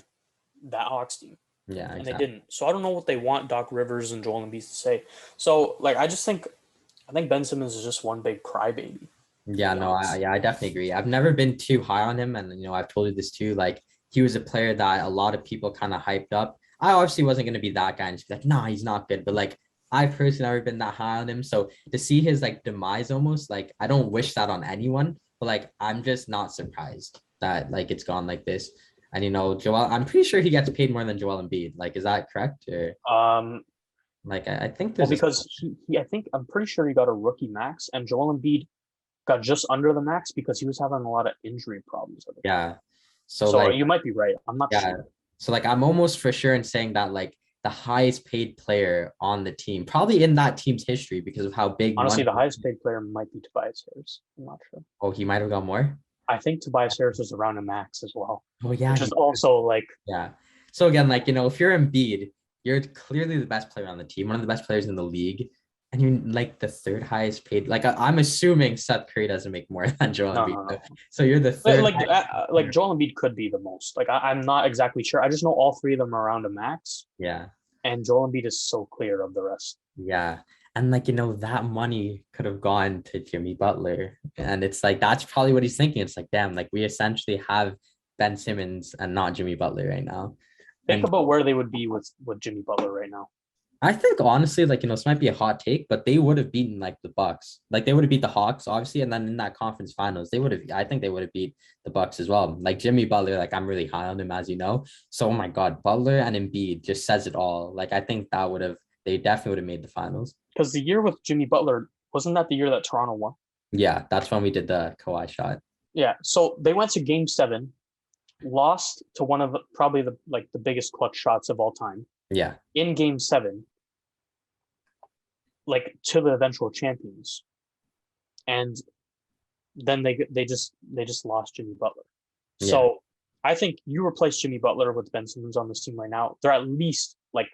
that Hawks team, Yeah. and they Exactly. didn't. So I don't know what they want Doc Rivers and Joel Embiid to say. So like I think Ben Simmons is just one big crybaby. To Yeah. be No. honest, I definitely agree. I've never been too high on him, and I've told you this too. Like he was a player that a lot of people kind of hyped up. I obviously wasn't going to be that guy and just be like, nah, he's not good. But like I personally never been that high on him. So to see his like demise almost, like I don't wish that on anyone, but like I'm just not surprised that like it's gone like this. And Joel, I'm pretty sure he gets paid more than Joel Embiid. Like, is that correct? Or um, like I think well, there's a because I'm pretty sure he got a rookie max, and Joel Embiid got just under the max because he was having a lot of injury problems at the time. yeah. So So like you might be right. I'm not yeah. sure. So like I'm almost for sure in saying that like the highest paid player on the team, probably in that team's history because of how big Honestly, money. the highest paid player might be Tobias Harris. I'm not sure. Oh, he might have got more. I think Tobias Harris is around a max as well, Oh yeah, which is also like yeah. So again, like if you're Embiid, you're clearly the best player on the team, one of the best players in the league, and you're like the third highest paid. Like I'm assuming Seth Curry doesn't make more than Joel no, Embiid. no, no. So you're the But third highest like player. Joel Embiid could be the most. Like I'm not exactly sure. I just know all three of them are around a max, Yeah. and Joel Embiid is so clear of the rest. Yeah. And like, that money could have gone to Jimmy Butler. And it's like, that's probably what he's thinking. It's like, damn, like we essentially have Ben Simmons and not Jimmy Butler right now. Think And about where they would be with Jimmy Butler right now. I think honestly, like, this might be a hot take, but they would have beaten like the Bucks. Like they would have beat the Hawks, obviously. And then in that conference finals, I think they would have beat the Bucks as well. Like Jimmy Butler, like I'm really high on him, as you know. So, oh my God, Butler and Embiid just says it all. Like I think they definitely would have made the finals. Because the year with Jimmy Butler, wasn't that the year that Toronto won? Yeah, that's when we did the Kawhi shot. Yeah. So they went to Game 7, lost to one of probably the biggest clutch shots of all time Yeah. in Game 7, like to the eventual champions, and then they just lost Jimmy Butler. Yeah. So I think you replace Jimmy Butler with Ben Simmons on this team right now, they're at least like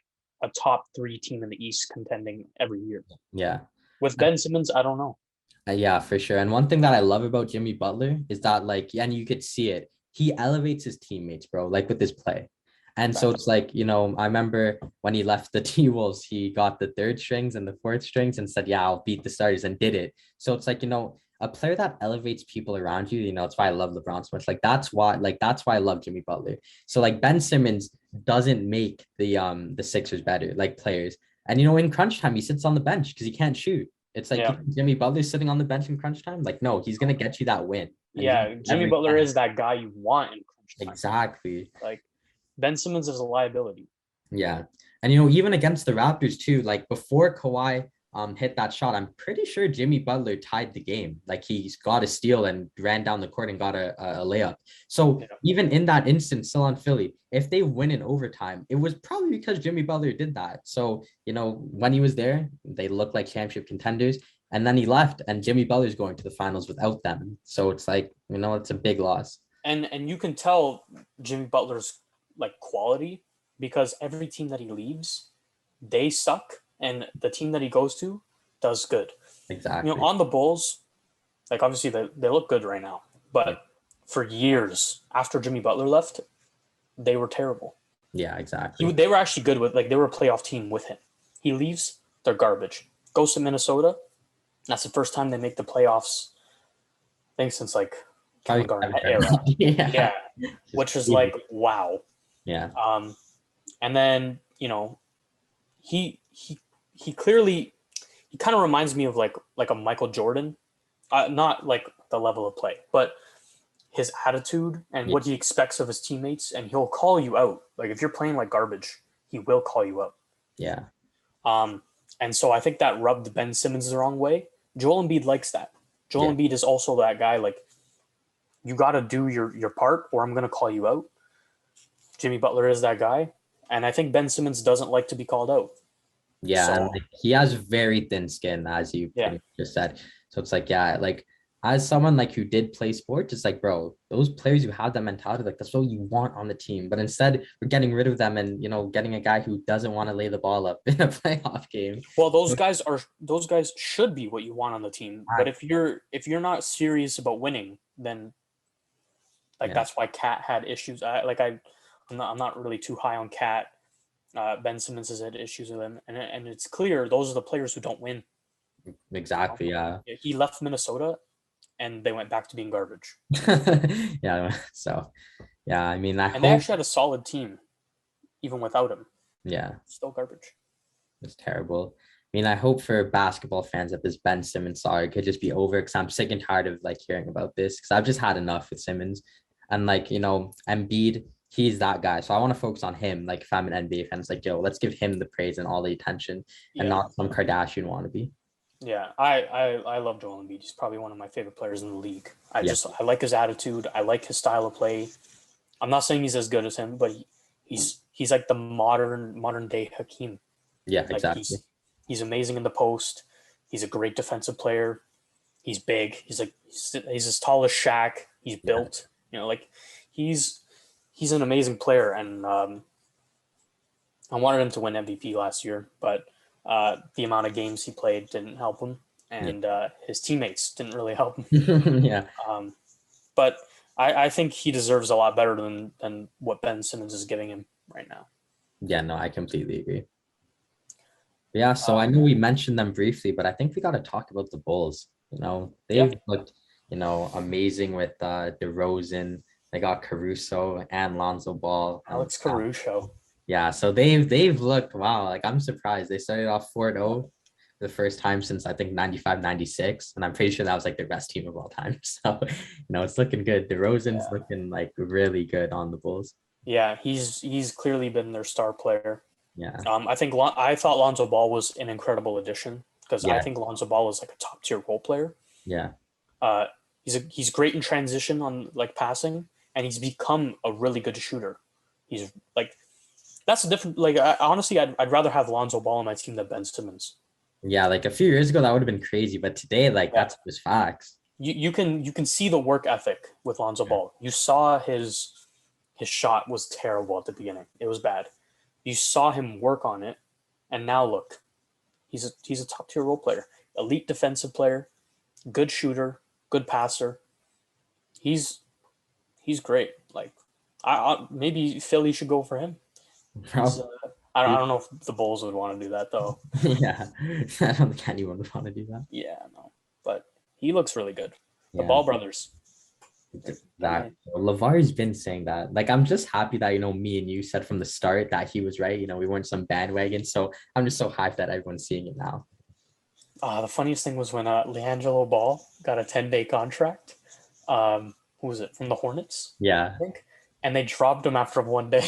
a top 3 team in the East contending every year. Yeah. With Ben Simmons, I don't know. Yeah, for sure. And one thing that I love about Jimmy Butler is that, like, and you could see it, he elevates his teammates, bro, like with his play. And so it's like, I remember when he left the T Wolves, he got the third strings and the fourth strings and said, yeah, I'll beat the starters, and did it. So it's like, a player that elevates people around you, that's why I love LeBron so much. That's why I love Jimmy Butler. So like Ben Simmons doesn't make the Sixers better, like players. And in crunch time, he sits on the bench because he can't shoot. It's like Yeah. Jimmy Butler sitting on the bench in crunch time. Like, no, he's gonna get you that win. Yeah, Jimmy Butler is that guy you want in crunch time. Exactly. Like Ben Simmons is a liability. Yeah. And even against the Raptors too, like before Kawhi hit that shot, I'm pretty sure Jimmy Butler tied the game. Like he's got a steal and ran down the court and got a layup. So even in that instance, still on Philly, if they win in overtime, it was probably because Jimmy Butler did that. So, when he was there, they looked like championship contenders. And then he left, and Jimmy Butler's going to the finals without them. So it's like, it's a big loss. And you can tell Jimmy Butler's like quality because every team that he leaves, they suck, and the team that he goes to does good. Exactly. On the Bulls, like obviously they look good right now, but for years after Jimmy Butler left, they were terrible. Yeah, exactly. They were actually good with they were a playoff team with him. He leaves, they're garbage. Goes to Minnesota, that's the first time they make the playoffs, I think since like Kevin Garnett era. Yeah. Which is like wow. Yeah. And then he clearly he kind of reminds me of like a Michael Jordan, not like the level of play, but his attitude and what he expects of his teammates, and he'll call you out. Like if you're playing like garbage, he will call you out. Yeah. And so I think that rubbed Ben Simmons the wrong way. Joel Embiid likes that. Joel Embiid is also that guy. Like you got to do your part, or I'm going to call you out. Jimmy Butler is that guy, and I think Ben Simmons doesn't like to be called out. Yeah, so, and he has very thin skin, as you just said. So it's like, as someone like who did play sports, it's like, bro, those players who have that mentality, like that's what you want on the team. But instead, we're getting rid of them and getting a guy who doesn't want to lay the ball up in a playoff game. Well, those guys should be what you want on the team. But if you're not serious about winning, then that's why Cat had issues. I'm not really too high on Cat. Ben Simmons has had issues with him, and it's clear those are the players who don't win. Exactly. Yeah. He left Minnesota, and they went back to being garbage. Yeah. So, yeah. I mean, they actually had a solid team, even without him. Yeah. Still garbage. It's terrible. I mean, I hope for basketball fans that this Ben Simmons saga could just be over, because I'm sick and tired of hearing about this, because I've just had enough with Simmons. And Embiid, he's that guy. So I want to focus on him. Like, if I'm an NBA fan, it's like, yo, let's give him the praise and all the attention, and not some Kardashian wannabe. Yeah, I love Joel Embiid. He's probably one of my favorite players in the league. I like his attitude. I like his style of play. I'm not saying he's as good as him, but he's like the modern day Hakeem. Yeah, exactly. He's amazing in the post. He's a great defensive player. He's big. He's as tall as Shaq. He's built. He's an amazing player, and I wanted him to win MVP last year, but the amount of games he played didn't help him, and his teammates didn't really help him. Yeah. But I think he deserves a lot better than what Ben Simmons is giving him right now. Yeah, no, I completely agree. Yeah, so I know we mentioned them briefly, but I think we got to talk about the Bulls. They've looked, amazing with DeRozan. They got Caruso and Lonzo Ball. Alex Caruso. Yeah, so they've looked, wow, like I'm surprised. They started off 4-0 the first time since I think 95, 96. And I'm pretty sure that was like their best team of all time. So, it's looking good. DeRozan's looking like really good on the Bulls. Yeah, he's clearly been their star player. Yeah. I thought Lonzo Ball was an incredible addition, because I think Lonzo Ball is like a top tier role player. Yeah. He's great in transition on passing, and he's become a really good shooter. He's that's a different, honestly, I'd rather have Lonzo Ball on my team than Ben Simmons. Yeah, a few years ago that would have been crazy, but today that's just facts. You can see the work ethic with Lonzo Ball. You saw his shot was terrible at the beginning. It was bad. You saw him work on it, and now look, he's a top tier role player, elite defensive player, good shooter, good passer. He's great. Maybe Philly should go for him. I don't know if the Bulls would want to do that though. Yeah, I don't think anyone would want to do that. Yeah, no, but he looks really good. The Ball brothers. That LeVar's been saying that. I'm just happy that me and you said from the start that he was right. We weren't some bandwagon. So I'm just so hyped that everyone's seeing it now. The funniest thing was when LiAngelo Ball got a 10-day contract. Who was it, from the Hornets? Yeah, I think, and they dropped him after 1 day.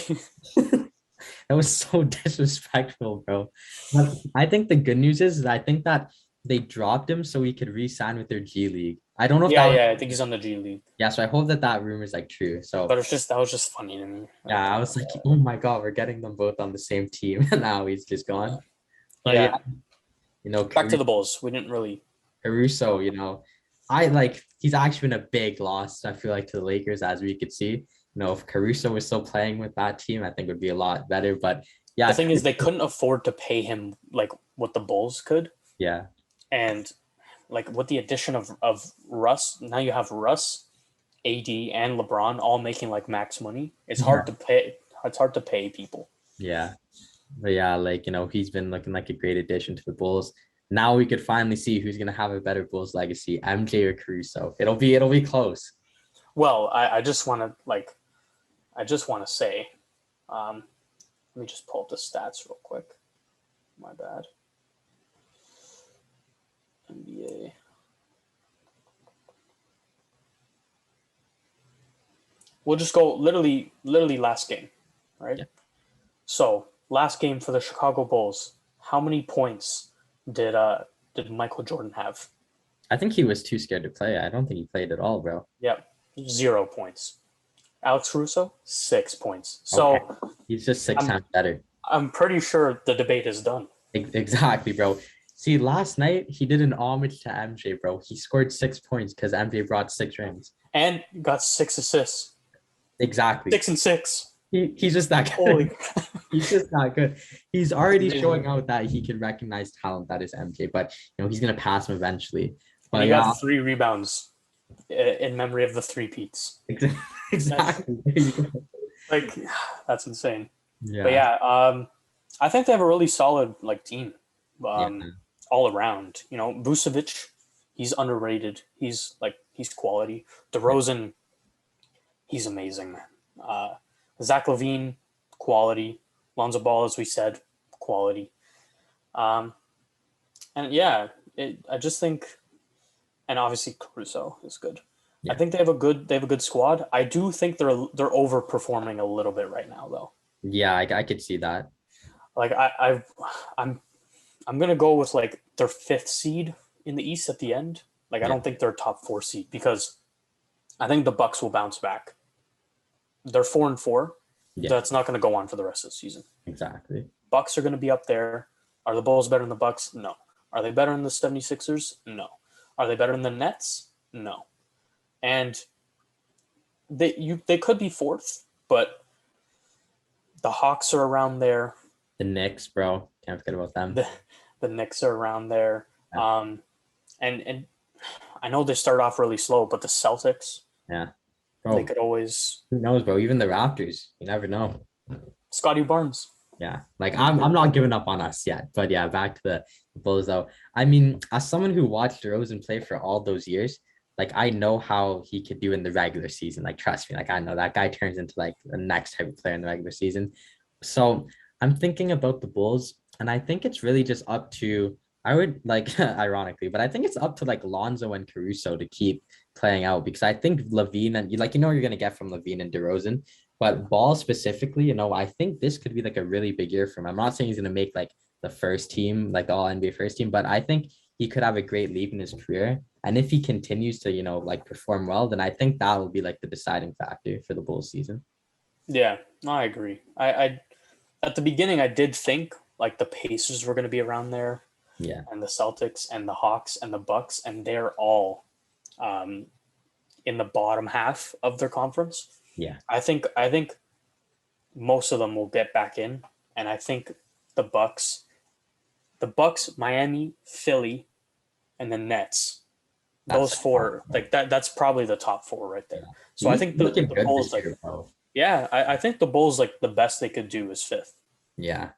That was so disrespectful, bro. But I think the good news is that I think that they dropped him so he could re-sign with their G League. I don't know if I think he's on the G League. Yeah, so I hope that rumor is true. So, but that was just funny to me. Yeah, I was like, oh my god, we're getting them both on the same team, and now he's just gone. But back to the Bulls. We didn't really Caruso. He's actually been a big loss, I feel like, to the Lakers, as we could see. If Caruso was still playing with that team, I think it would be a lot better. But yeah, the thing is, they couldn't afford to pay him what the Bulls could. Yeah, and with the addition of Russ, now you have Russ, AD, and LeBron all making max money. It's hard to pay. It's hard to pay people. Yeah, but yeah, he's been looking like a great addition to the Bulls. Now we could finally see who's gonna have a better Bulls legacy, MJ or Caruso. It'll be close. Well, I just want to say, let me just pull up the stats real quick. My bad. NBA. We'll just go literally last game, right? Yeah. So last game for the Chicago Bulls, how many points did Michael Jordan have? I think he was too scared to play. I don't think he played at all, bro. Yeah, 0 points. Alex Caruso, 6 points. So he's just 6 times better. I'm pretty sure the debate is done. Exactly, bro. See, last night he did an homage to MJ, bro. He scored 6 points because MJ brought 6 rings. And got 6 assists. Exactly. 6 and 6. He's just that Holy good. He's just that good. He's already showing out that he can recognize talent that is MJ, but he's gonna pass him eventually. And he got 3 rebounds in memory of the 3-peats. Exactly. Like, that's insane. Yeah. But yeah, I think they have a really solid team, all around. Vucevic, he's underrated. He's quality. DeRozan, he's amazing. Zach LaVine, quality. Lonzo Ball, as we said, quality. And yeah, I just think, and obviously Caruso is good. Yeah. I think they have a good squad. I do think they're overperforming a little bit right now, though. Yeah, I could see that. I'm gonna go with their 5th seed in the East at the end. I don't think they're top 4 seed because I think the Bucks will bounce back. They're 4-4. Yeah. That's not going to go on for the rest of the season. Exactly. Bucks are going to be up there. Are the Bulls better than the Bucks? No. Are they better than the 76ers? No. Are they better than the Nets? No. And they could be 4th, but the Hawks are around there. The Knicks, bro. Can't forget about them. The Knicks are around there. Yeah. And I know they start off really slow, but the Celtics. Yeah. Bro, they could always. Who knows, bro? Even the Raptors, you never know. Scotty Barnes. Yeah, I'm not giving up on us yet, but yeah, back to the Bulls though. I mean, as someone who watched DeRozan play for all those years, I know how he could do in the regular season. Trust me, I know that guy turns into the next type of player in the regular season. So I'm thinking about the Bulls, and I think it's really just up to. I would ironically, but I think it's up to Lonzo and Caruso to keep playing out because I think LaVine and what you're gonna get from LaVine and DeRozan, but Ball specifically, I think this could be a really big year for him. I'm not saying he's gonna make the first team, the all NBA first team, but I think he could have a great leap in his career. And if he continues to perform well, then I think that will be the deciding factor for the Bulls season. Yeah, I agree. I at the beginning I did think the Pacers were gonna be around there. Yeah, and the Celtics and the Hawks and the Bucks, and they're all in the bottom half of their conference. Yeah, I think most of them will get back in, and I think the Bucks, Miami, Philly, and the Nets. Those 4, that's probably the top 4 right there. So I think the Bulls I think the Bulls the best they could do is 5th. Yeah.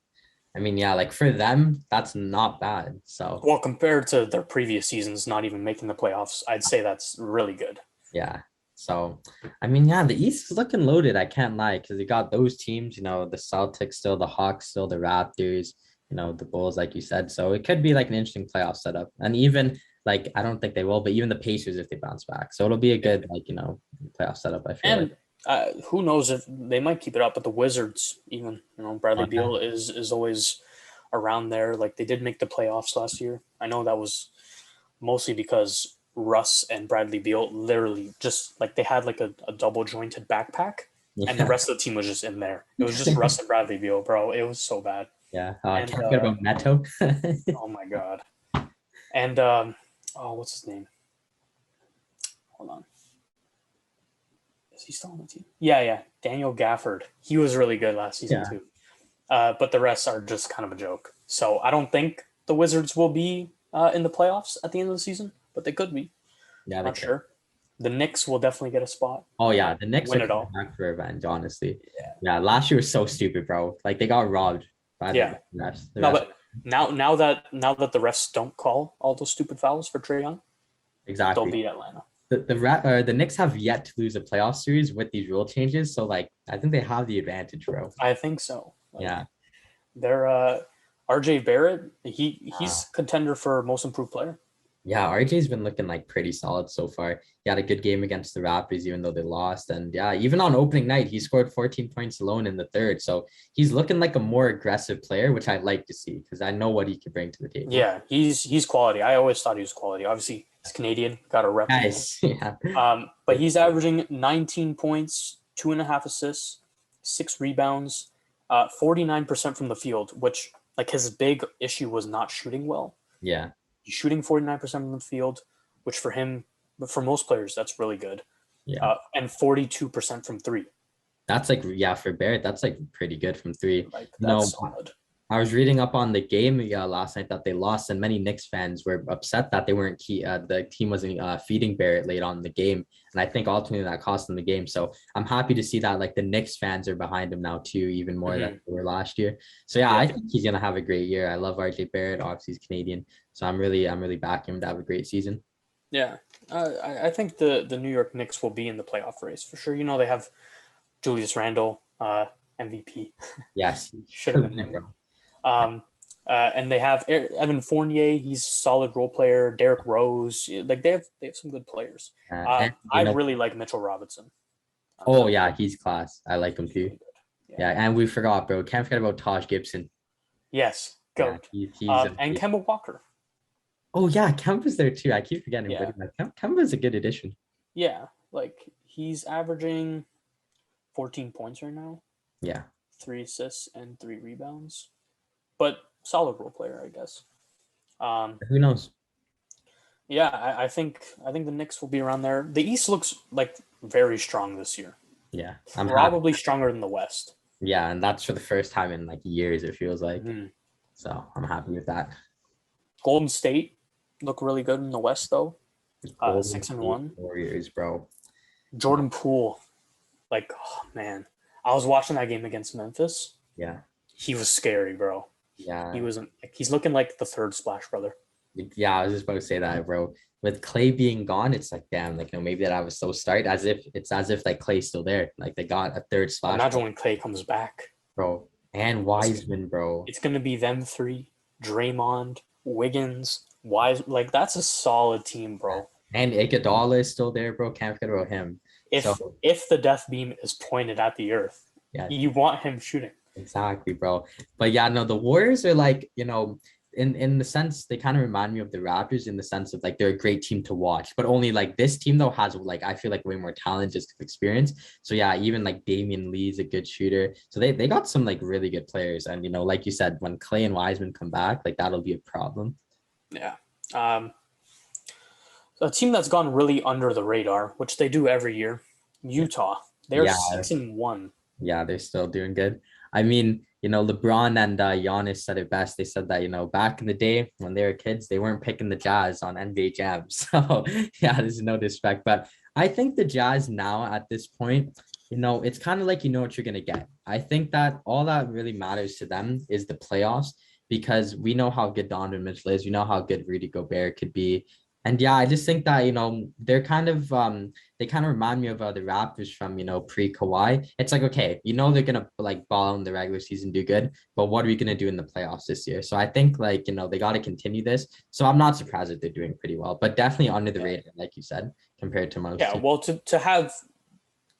I mean, yeah, for them, that's not bad. So, well, compared to their previous seasons, not even making the playoffs, I'd say that's really good. Yeah. So, I mean, yeah, the East is looking loaded. I can't lie because you got those teams, the Celtics still, the Hawks still, the Raptors, the Bulls, like you said. So it could be an interesting playoff setup. And even I don't think they will, but even the Pacers if they bounce back. So it'll be a good playoff setup. I feel who knows if they might keep it up, but the Wizards, even Bradley Beal is always around there. They did make the playoffs last year. I know that was mostly because Russ and Bradley Beal literally just they had a double jointed backpack, and the rest of the team was just in there. It was just Russ and Bradley Beal, bro. It was so bad. Yeah, can't forget about Neto. Oh my god. And what's his name? Hold on. Is he still on the team? Yeah. Daniel Gafford. He was really good last season too. But the rest are just kind of a joke. So I don't think the Wizards will be in the playoffs at the end of the season, but they could be. Yeah, not sure. The Knicks will definitely get a spot. Oh yeah, the Knicks win are it all back for revenge. Honestly, yeah. Last year was so stupid, bro. They got robbed. By the refs. But now that the refs don't call all those stupid fouls for Trae Young, exactly, they'll beat Atlanta. The Knicks have yet to lose a playoff series with these rule changes, so I think they have the advantage, bro. I think so. Yeah, they're RJ Barrett. He's contender for most improved player. Yeah, RJ's been looking pretty solid so far. He had a good game against the Raptors, even though they lost. And yeah, even on opening night, he scored 14 points alone in the third. So he's looking like a more aggressive player, which I like to see because I know what he could bring to the table. Yeah, he's quality. I always thought he was quality. Obviously, he's Canadian, got a rep. Nice. Yeah. But he's averaging 19 points, 2.5 assists, 6 rebounds, 49% from the field, which his big issue was not shooting well. Yeah. He's shooting 49% from the field, which for him, but for most players, that's really good. Yeah. And 42% from three. That's like, yeah, for Barrett, that's like pretty good from three. Like, You that's know, solid. I was reading up on the game last night that they lost, and many Knicks fans were upset that they weren't the team wasn't feeding Barrett late on in the game, and I think ultimately that cost them the game. So I'm happy to see that like the Knicks fans are behind him now too, even more than they were last year. So yeah, I think he's gonna have a great year. I love RJ Barrett. Obviously, he's Canadian, so I'm really backing him to have a great season. Yeah, I think the New York Knicks will be in the playoff race for sure. You know, they have Julius Randle, MVP. Yes, Should have been him. And they have Evan Fournier. He's a solid role player. Derrick Rose. Like they have some good players. I really like Mitchell Robinson. Oh yeah, he's class. I like him too. Really yeah, and we forgot, bro. Can't forget about Taj Gibson. Yes, goat. Yeah, and Kemba Walker. Oh yeah, Kemba's there too. I keep forgetting. Yeah. But Kemba's a good addition. Yeah, like he's averaging 14 points right now. Yeah. 3 assists and 3 rebounds. But solid role player, I guess. Who knows? Yeah, I think the Knicks will be around there. The East looks like very strong this year. Yeah, I'm probably stronger than the West. Yeah, and that's for the first time in like years, it feels like. So I'm happy with that. Golden State look really good in the West, though. 6-1. Warriors, bro. Jordan Poole, like, oh man, I was watching that game against Memphis. Yeah, he was scary, bro. Yeah, he's looking like the third Splash Brother. Yeah, I was just about to say that, bro. With Clay being gone, it's like, damn, like, maybe that I was so start as if like Clay's still there. Like they got a third Splash. Imagine when Clay comes back, bro, and Wiseman, bro. It's gonna be them three: Draymond, Wiggins, Like that's a solid team, bro. And Iguodala is still there, bro. Can't forget about him. If the death beam is pointed at the earth, you want him shooting. Exactly, bro. But yeah, no, the Warriors are like, in the sense they kind of remind me of the Raptors in the sense of like they're a great team to watch, but only like this team though has like I feel like way more talent just experience. So yeah, even like Damian Lee's a good shooter. So they got some like really good players, and like you said, when Clay and Wiseman come back, like that'll be a problem. Yeah. A team that's gone really under the radar, which they do every year, Utah. They're 6-1. Yeah, they're still doing good. I mean, LeBron and Giannis said it best. They said that, back in the day when they were kids, they weren't picking the Jazz on NBA Jam. So, yeah, there's no disrespect. But I think the Jazz now at this point, it's kind of like what you're going to get. I think that all that really matters to them is the playoffs because we know how good Donovan Mitchell is. We know how good Rudy Gobert could be. And yeah, I just think that, they're kind of, they kind of remind me of the Raptors from, pre-Kawhi. It's like, okay, they're going to like ball in the regular season, do good, but what are we going to do in the playoffs this year? So I think like, they got to continue this. So I'm not surprised that they're doing pretty well, but definitely under the radar, like you said, compared to most. Yeah, well, to have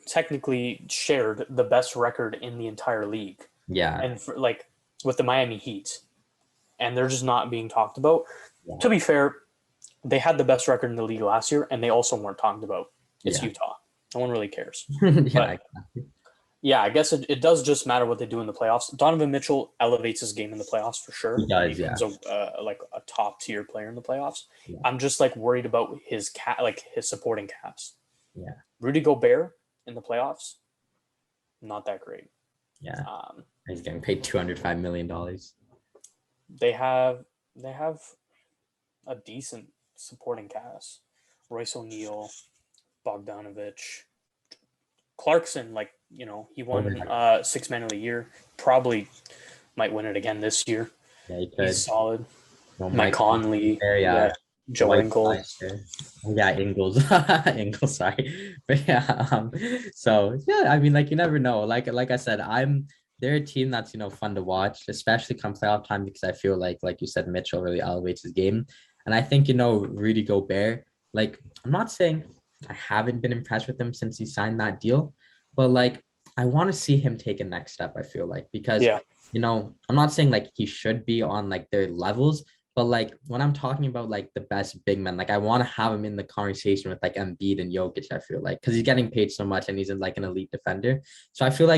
technically shared the best record in the entire league. Yeah. And like with the Miami Heat, and they're just not being talked about. Yeah. To be fair, they had the best record in the league last year, and they also weren't talked about. It's Utah. No one really cares. Yeah, I guess it does just matter what they do in the playoffs. Donovan Mitchell elevates his game in the playoffs for sure. He does, becomes like a top tier player in the playoffs. Yeah. I'm just like worried about his his supporting cast. Yeah, Rudy Gobert in the playoffs, not that great. Yeah, he's getting paid $205 million. They have a decent supporting cast. Royce O'Neal, Bogdanovich, Clarkson, he won Sixth Man of the Year. Probably might win it again this year. Yeah, he could. He's solid. Mike Conley. Joe Ingles. Yeah, Ingles. Ingles, sorry. But yeah, so yeah, I mean, you never know. Like I said, they're a team that's, fun to watch, especially come playoff time, because I feel like you said, Mitchell really elevates his game. And I think, Rudy Gobert, I'm not saying I haven't been impressed with him since he signed that deal, but I want to see him take a next step, I feel like, because, I'm not saying he should be on their levels, but when I'm talking about the best big men, I want to have him in the conversation with Embiid and Jokic, I feel because he's getting paid so much and he's an elite defender. So I feel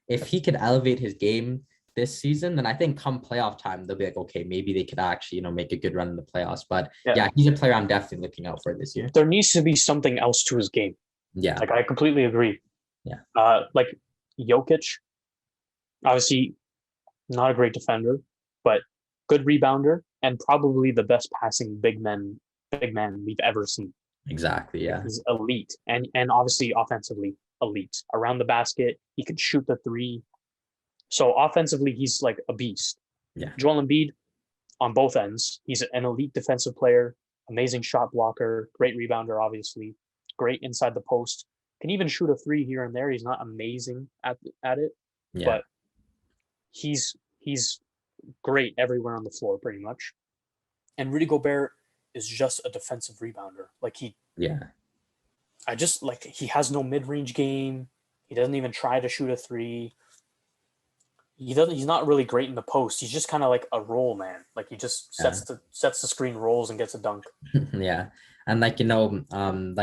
if he could elevate his game this season, then I think come playoff time, they'll be like, okay, maybe they could actually, make a good run in the playoffs. But yeah, he's a player I'm definitely looking out for this year. There needs to be something else to his game. Yeah. Like, I completely agree. Yeah. Like Jokic, obviously not a great defender, but good rebounder and probably the best passing big man we've ever seen. Exactly. Yeah. He's elite and obviously offensively elite. Around the basket, he can shoot the three. So offensively, he's like a beast. Yeah. Joel Embiid on both ends. He's an elite defensive player, amazing shot blocker, great rebounder, obviously, great inside the post. Can even shoot a three here and there. He's not amazing at it, but he's great everywhere on the floor, pretty much. And Rudy Gobert is just a defensive rebounder. Like he has no mid-range game. He doesn't even try to shoot a three. He's not really great in the post. He's just kind of like a roll man. Like he just sets the screen, rolls, and gets a dunk. Yeah. And like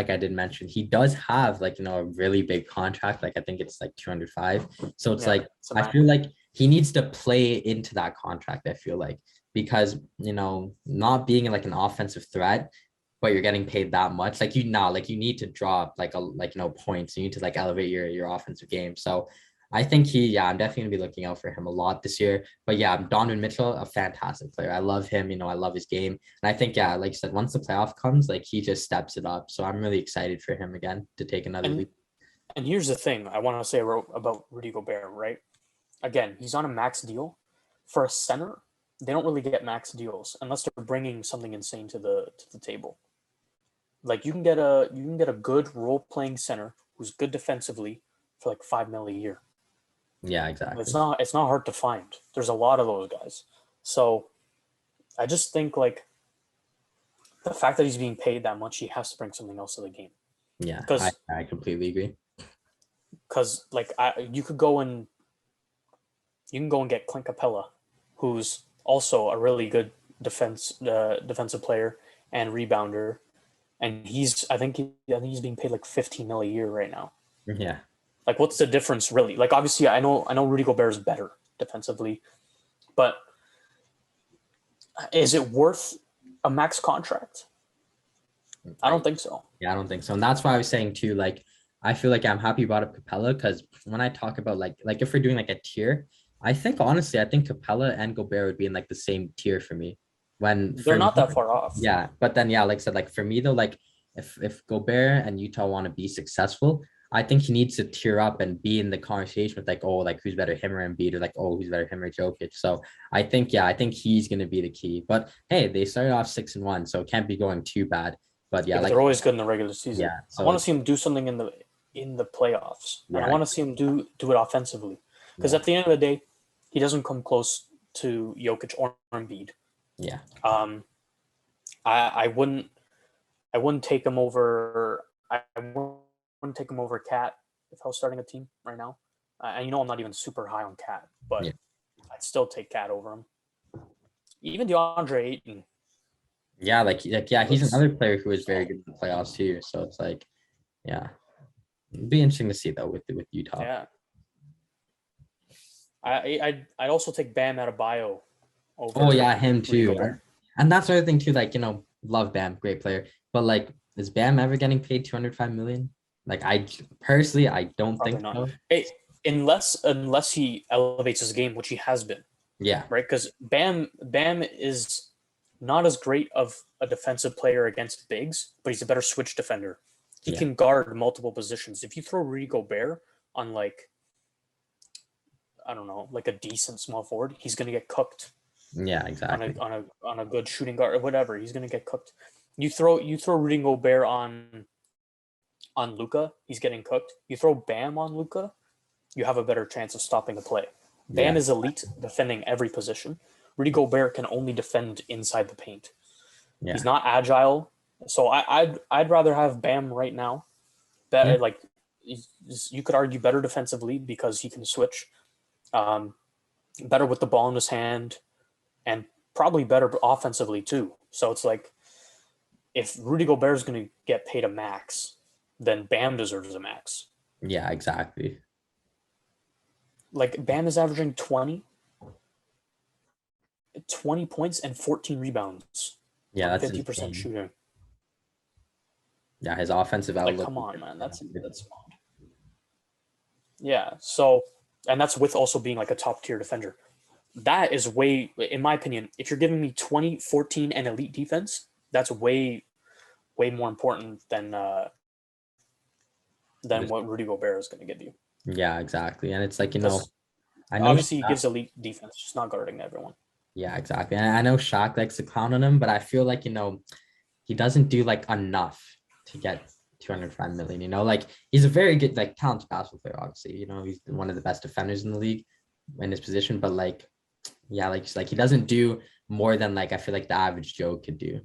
I did mention, he does have like a really big contract. Like I think it's like 205. So it's I feel like he needs to play into that contract. I feel like because not being like an offensive threat, but you're getting paid that much, like you need to drop points. You need to like elevate your offensive game. So I think I'm definitely gonna be looking out for him a lot this year. But yeah, Donovan Mitchell, a fantastic player. I love him. I love his game, and I think like you said, once the playoff comes, like he just steps it up. So I'm really excited for him again to take another leap. And here's the thing I want to say about Rudy Gobert, right? Again, he's on a max deal. For a center, they don't really get max deals unless they're bringing something insane to the table. Like you can get a good role playing center who's good defensively for like $5 million a year. Yeah, exactly. It's not hard to find. There's a lot of those guys. So I just think like the fact that he's being paid that much, he has to bring something else to the game. Yeah, I completely agree. Because like you can go and get Clint Capella, who's also a really good defensive player and rebounder, and I think he's being paid like $15 million a year right now. Yeah. Like, what's the difference, really? Like, obviously, I know Rudy Gobert is better defensively, but is it worth a max contract? I don't think so. Yeah, I don't think so. And that's why I was saying, too, like, I feel like I'm happy you brought up Capella because when I talk about, like if we're doing, like, a tier, I think Capella and Gobert would be in, like, the same tier for me. When they're not that far off. Yeah, but then, like I said, like, for me, though, like, if Gobert and Utah want to be successful, I think he needs to tier up and be in the conversation with like, oh, like who's better, him or Embiid, or like, oh, who's better, him or Jokic. So I think he's going to be the key. But hey, they started off 6-1, so it can't be going too bad. But yeah, like they're always good in the regular season. Yeah, so I want to see him do something in the playoffs. Yeah. And I want to see him do it offensively because at the end of the day, he doesn't come close to Jokic or Embiid. Yeah. I wouldn't take him over. I wouldn't take him over Cat if I was starting a team right now. And I'm not even super high on Cat, but I'd still take Cat over him. Even DeAndre Ayton. Yeah, he's another player who is very good in the playoffs too. So it's like, yeah, it'd be interesting to see though with Utah. Yeah. I'd also take Bam Adebayo over. Oh yeah, him too. And that's another thing too. Like love Bam, great player, but like, is Bam ever getting paid $205 million? Like I personally, I don't Probably think not. so. Hey, unless he elevates his game, which he has been. Yeah. Right, because Bam is not as great of a defensive player against bigs, but he's a better switch defender. He can guard multiple positions. If you throw Rudy Gobert on like, I don't know, like a decent small forward, he's gonna get cooked. Yeah, exactly. On a good shooting guard or whatever, he's gonna get cooked. You throw Rudy Gobert on Luka, he's getting cooked. You throw Bam on Luka, you have a better chance of stopping the play. Bam is elite defending every position. Rudy Gobert can only defend inside the paint. Yeah. He's not agile, so I'd rather have Bam right now. Like you could argue better defensively because he can switch, better with the ball in his hand, and probably better offensively too. So it's like if Rudy Gobert is going to get paid a max, then Bam deserves a max. Yeah, exactly. Like Bam is averaging 20 20 points and 14 rebounds Yeah, on that's 50% insane. shooting. Yeah, his offensive Like, outlook. come on, man. That's yeah. So, and that's with also being like a top tier defender. That is way, in my opinion, if you're giving me 20, 14, and elite defense, that's way, way more important than this- what Rudy Gobert is going to give you. Yeah, exactly. And it's like, Because I know obviously he Shaq, gives elite defense, just not guarding everyone. yeah, exactly. And I know Shaq likes to clown on him, but I feel like, he doesn't do like enough to get 205 million, like he's a very good, like talented basketball player, obviously, he's one of the best defenders in the league in his position, but like, yeah, like he doesn't do more than like I feel like the average Joe could do.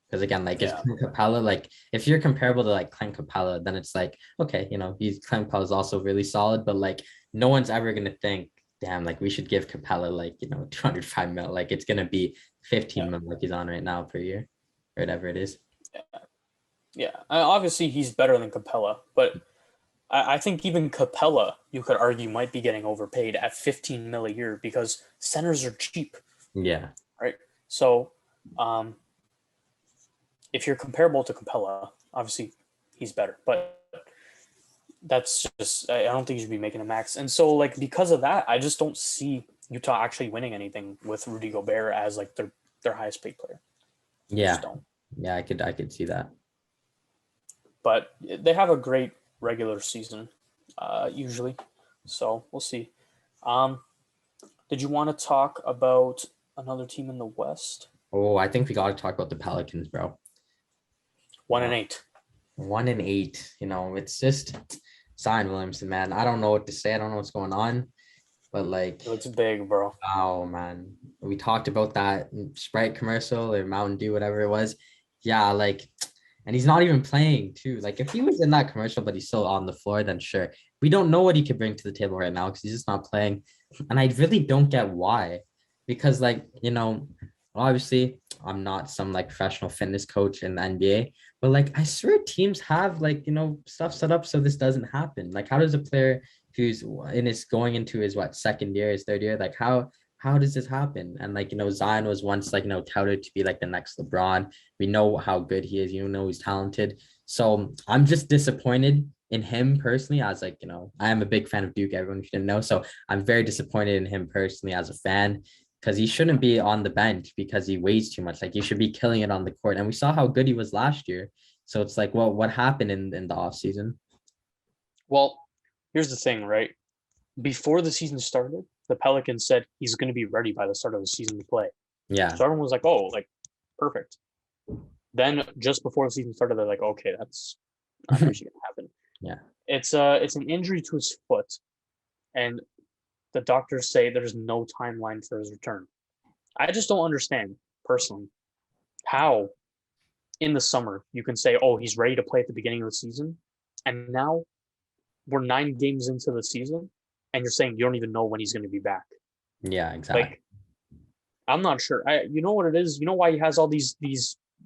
Because again, like is Yeah. Clint Capella, like if you're comparable to like Clint Capella, then it's like, okay, he's Clint Capella is also really solid, but like no one's ever gonna think, damn, like we should give Capella like 205 mil. Like it's gonna be 15 Yeah. mil like he's on right now per year, or whatever it is. Yeah. Obviously he's better than Capella, but I think even Capella, you could argue, might be getting overpaid at 15 mil a year because centers are cheap, Yeah. right? So, if you're comparable to Capella, obviously he's better, but that's just, I don't think you should be making a max. And so, like, because of that, I just don't see Utah actually winning anything with Rudy Gobert as like their highest paid player. I just Yeah. don't. Yeah, I could see that. But they have a great regular season, usually. So we'll see. Um, did you want to talk about another team in the West? Oh, I think we got to talk about the Pelicans, bro. 1-8. 1-8. It's just Zion Williamson, man. I don't know what to say. I don't know what's going on, but like, It looks big, bro. wow, man. We talked about that Sprite commercial or Mountain Dew, whatever it was. Yeah, like, and he's not even playing too. Like, if he was in that commercial, but he's still on the floor, then sure. We don't know what he could bring to the table right now because he's just not playing. And I really don't get why. Because, like, obviously, I'm not some like professional fitness coach in the NBA, but like, I swear teams have like, stuff set up so this doesn't happen. Like, how does a player who's in his going into his second year, his third year, like how does this happen? And like, Zion was once like, touted to be like the next LeBron. We know how good he is, he's talented. So I'm just disappointed in him personally, as like, I am a big fan of Duke, everyone, if you didn't know. So I'm very disappointed in him personally as a fan, because he shouldn't be on the bench because he weighs too much. Like he should be killing it on the court. And we saw how good he was last year. So it's like, well, what happened in the offseason? Well, here's the thing, right? Before the season started, the Pelicans said he's going to be ready by the start of the season to play. Yeah. So everyone was like, oh, like, perfect. Then just before the season started, they're like, okay, that's not actually going to happen. Yeah. It's an injury to his foot, and the doctors say there's no timeline for his return. I just don't understand, personally, how in the summer you can say, oh, he's ready to play at the beginning of the season, and now we're 9 games into the season, and you're saying you don't even know when he's going to be back. Yeah, exactly. Like, I'm not sure. You know what it is? You know why he has all these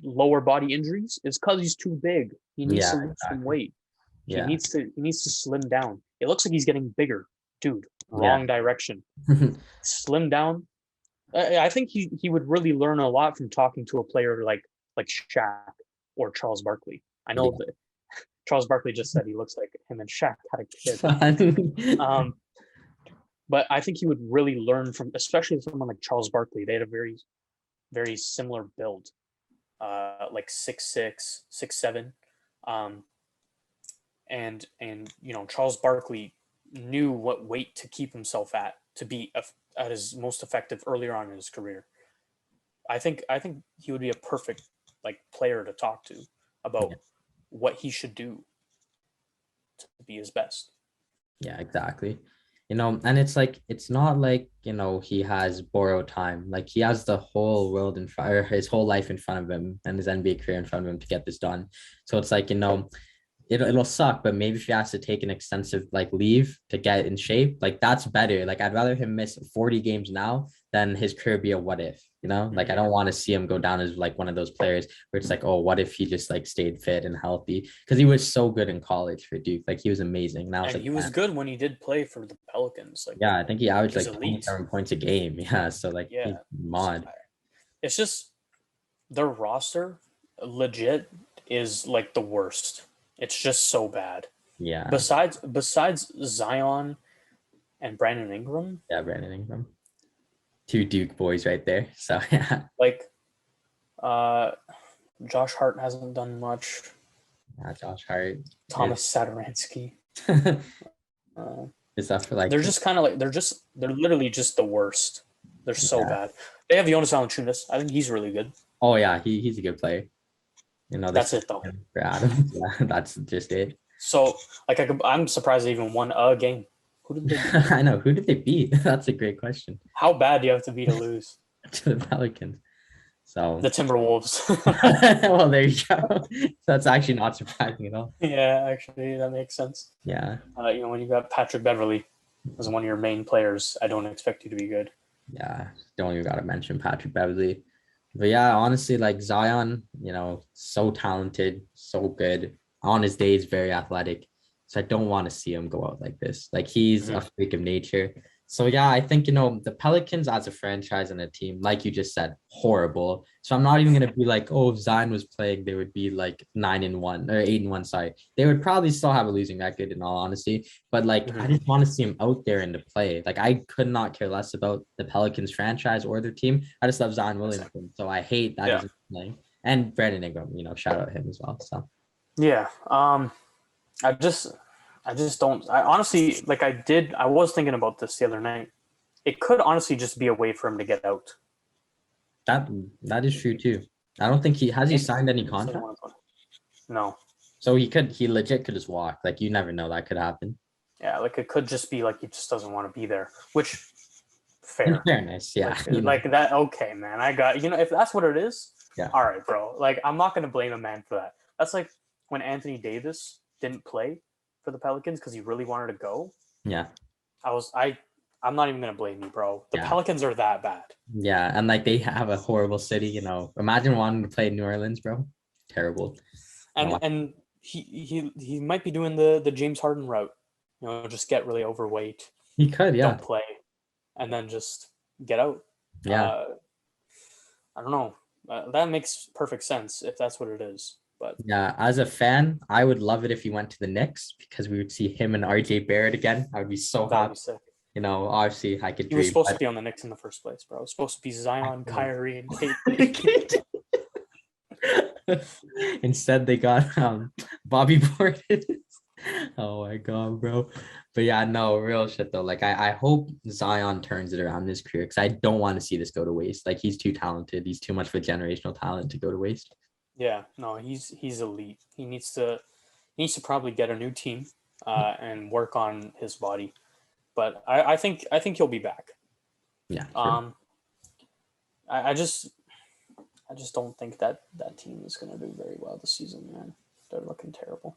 lower body injuries? It's because he's too big. He needs to lose some weight. He Yeah. needs to slim down. It looks like he's getting bigger, dude. Wrong direction. Slim down. I think he would really learn a lot from talking to a player like Shaq or Charles Barkley. I know that Charles Barkley just said he looks like him and Shaq had a kid. But I think he would really learn from, especially someone like Charles Barkley. They had a very, very similar build, like 6'6", 6'7", and Charles Barkley knew what weight to keep himself at to be at his most effective earlier on in his career. I think he would be a perfect like player to talk to about what he should do to be his best. Yeah, exactly. And it's like, it's not like, he has borrowed time. Like he has the whole world in front, or his whole life in front of him, and his NBA career in front of him to get this done. So it's like, it'll suck, but maybe if he has to take an extensive like leave to get in shape, like that's better. Like I'd rather him miss 40 games now than his career be a what if, you know? Like I don't want to see him go down as like one of those players where it's like, oh, what if he just like stayed fit and healthy? Because he was so good in college for Duke. Like he was amazing. Now And like, he was good when he did play for the Pelicans. Like, yeah, I think he averaged he's like elite. 27 points a game. Yeah. So like he's Yeah. mod. It's just their roster legit is like the worst. It's just so bad. Yeah. Besides Zion and Brandon Ingram, Yeah, Brandon Ingram. Two Duke boys right there. So yeah. like Josh Hart hasn't done much. Josh Hart. Thomas Sadaransky. Is that for like They're just kind of like they're literally just the worst. They're so bad. They have Jonas Valanciunas. I think he's really good. Oh yeah, he's a good player. You know, That's it though. For Adams. Yeah, that's just it. So like I'm surprised they even won a game. Who did they beat? I know. Who did they beat? That's a great question. How bad do you have to be to lose? To the Pelicans. So The Timberwolves. well, there you go. That's actually not surprising at all. Yeah, actually, that makes sense. Yeah. When you got Patrick Beverley as one of your main players, I don't expect you to be good. Yeah. Don't even gotta mention Patrick Beverley. But yeah, honestly, like Zion, so talented, so good. On his days, very athletic. So I don't want to see him go out like this. Like he's a freak of nature. So yeah, I think the Pelicans as a franchise and a team, like you just said, horrible. So I'm not even gonna be like, oh, if Zion was playing, they would be like 9-1 or 8-1. Sorry, they would probably still have a losing record in all honesty. But like, I just want to see him out there and to play. Like I could not care less about the Pelicans franchise or their team. I just love Zion Williamson. So I hate that he's playing. And Brandon Ingram, shout out him as well. So yeah, I just don't. I honestly, I was thinking about this the other night. It could honestly just be a way for him to get out. That is true too. I don't think he signed any contract. No. So he legit could just walk. Like you never know, that could happen. Yeah, like it could just be like he just doesn't want to be there. Which fair. In fairness, yeah. Like that. Okay, man. I got if that's what it is. Yeah. All right, bro. Like I'm not gonna blame a man for that. That's like when Anthony Davis didn't play for the Pelicans because he really wanted to go. Yeah. I'm not even gonna blame you, bro. The Pelicans are that bad. Yeah, and like they have a horrible city. Imagine wanting to play in New Orleans, bro. Terrible. And he might be doing the James Harden route. Just get really overweight. He could, yeah. Don't play, and then just get out. Yeah. I don't know. That makes perfect sense if that's what it is. But yeah, as a fan, I would love it if he went to the Knicks because we would see him and RJ Barrett again. I would be so happy. Obviously I could. He was supposed to be on the Knicks in the first place, bro. It was supposed to be Zion, Kyrie, and Kate. Instead, they got Bobby Portis. Oh my god, bro. But yeah, no, real shit though. Like I hope Zion turns it around in his career because I don't want to see this go to waste. Like he's too talented. He's too much of a generational talent to go to waste. Yeah, no, he's elite. He needs to probably get a new team and work on his body. But I think he'll be back. Yeah. Sure. I just don't think that team is going to do very well this season, man. They're looking terrible.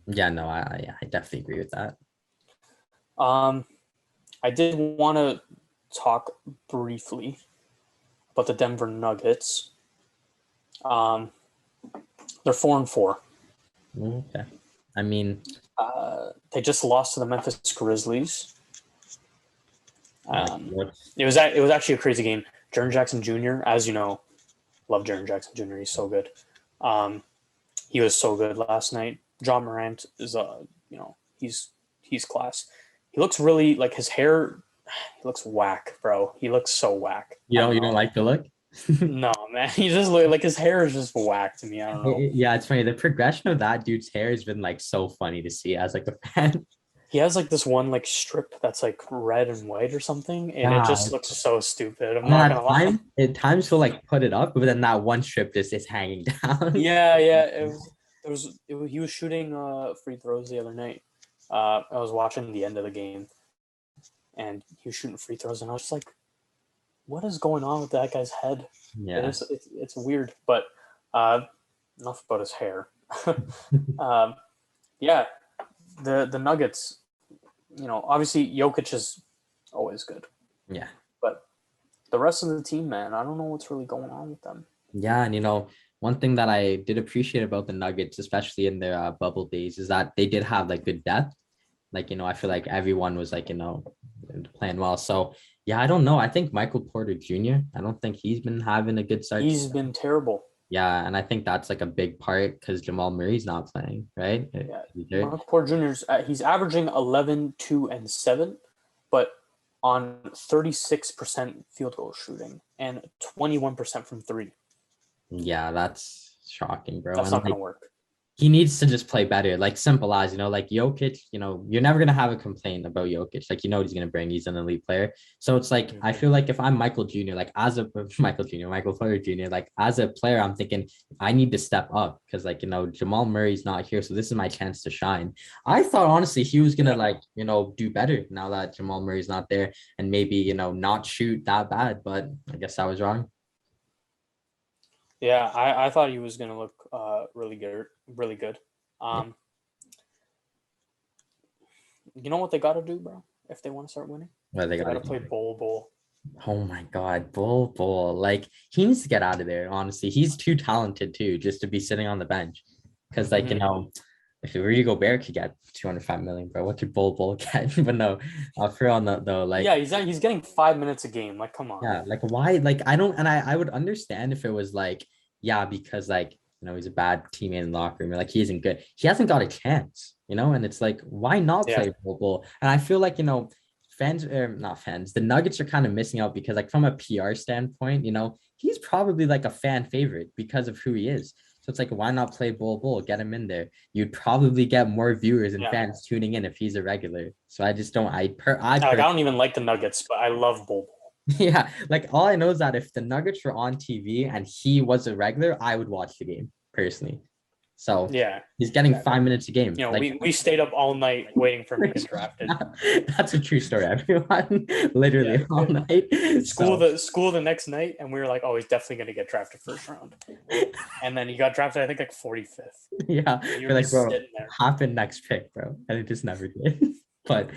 Yeah, no, I definitely agree with that. I did want to talk briefly about the Denver Nuggets. They're 4-4. Okay. I mean, they just lost to the Memphis Grizzlies. It was actually a crazy game. Jaren Jackson Jr., as you know, love Jaren Jackson Jr. He's so good. He was so good last night. John Morant is he's class. He looks really like his hair. He looks whack, bro. He looks so whack. You don't like the look? No, man. He just look like his hair is just whack to me. I don't know. Yeah, it's funny. The progression of that dude's hair has been like so funny to see as like a fan. He has like this one like strip that's like red and white or something, and it just looks so stupid. I'm not gonna lie. At times he'll like put it up, but then that one strip just is hanging down. Yeah. He was shooting free throws the other night. I was watching the end of the game, and he was shooting free throws, and I was just like, "What is going on with that guy's head?" Yeah, it's weird. But enough about his hair. Yeah, the Nuggets, obviously Jokic is always good, Yeah. but the rest of the team, man, I don't know what's really going on with them. Yeah, and one thing that I did appreciate about the Nuggets, especially in their bubble days, is that they did have like good depth. Like, I feel like everyone was like, playing well. So yeah, I don't know. I think Michael Porter Jr., I don't think he's been having a good start. He's been terrible. Yeah, and I think that's like a big part because Jamal Murray's not playing, right? Yeah, Michael Porter Jr.'s he's averaging 11, 2, and 7, but on 36% field goal shooting and 21% from three. Yeah, that's shocking, bro. That's And not going like to work. he needs to just play better. Like simple as, like Jokic, you're never gonna have a complaint about Jokic. Like what he's gonna bring. He's an elite player. So it's like I feel like if I'm Michael Jr., like as a Michael Porter Jr., like as a player, I'm thinking I need to step up because Jamal Murray's not here. So this is my chance to shine. I thought honestly he was gonna do better now that Jamal Murray's not there and maybe not shoot that bad, but I guess I was wrong. Yeah, I thought he was going to look really good, really good. You know what they got to do, bro? If they want to start winning, Well, they got to play bowl. Oh my God, Bull. Like he needs to get out of there. Honestly, he's too talented too, just to be sitting on the bench. Because if Rudy Gobert could get 205 million, bro, what could Bull get? But no, for real though, like yeah, he's getting 5 minutes a game. Like, come on. yeah, like why? Like I don't, and I would understand if it was like yeah, because he's a bad teammate in the locker room, or, like he isn't good. He hasn't got a chance, and it's like why not play Bull? And I feel like fans or not fans, the Nuggets are kind of missing out because like from a PR standpoint, he's probably like a fan favorite because of who he is. So it's like, why not play Bull? Get him in there. You'd probably get more viewers and fans tuning in if he's a regular. So I just don't. I don't even like the Nuggets, but I love Bull. Yeah, like all I know is that if the Nuggets were on TV and he was a regular, I would watch the game personally. So yeah, he's getting 5 minutes a game. We stayed up all night waiting for him to get drafted. That's a true story, everyone. Literally all night. School the next night, and we were like, oh, he's definitely going to get drafted first round. And then he got drafted, I think, like 45th. Yeah, you're like, bro, happen next pick, bro, and it just never did. But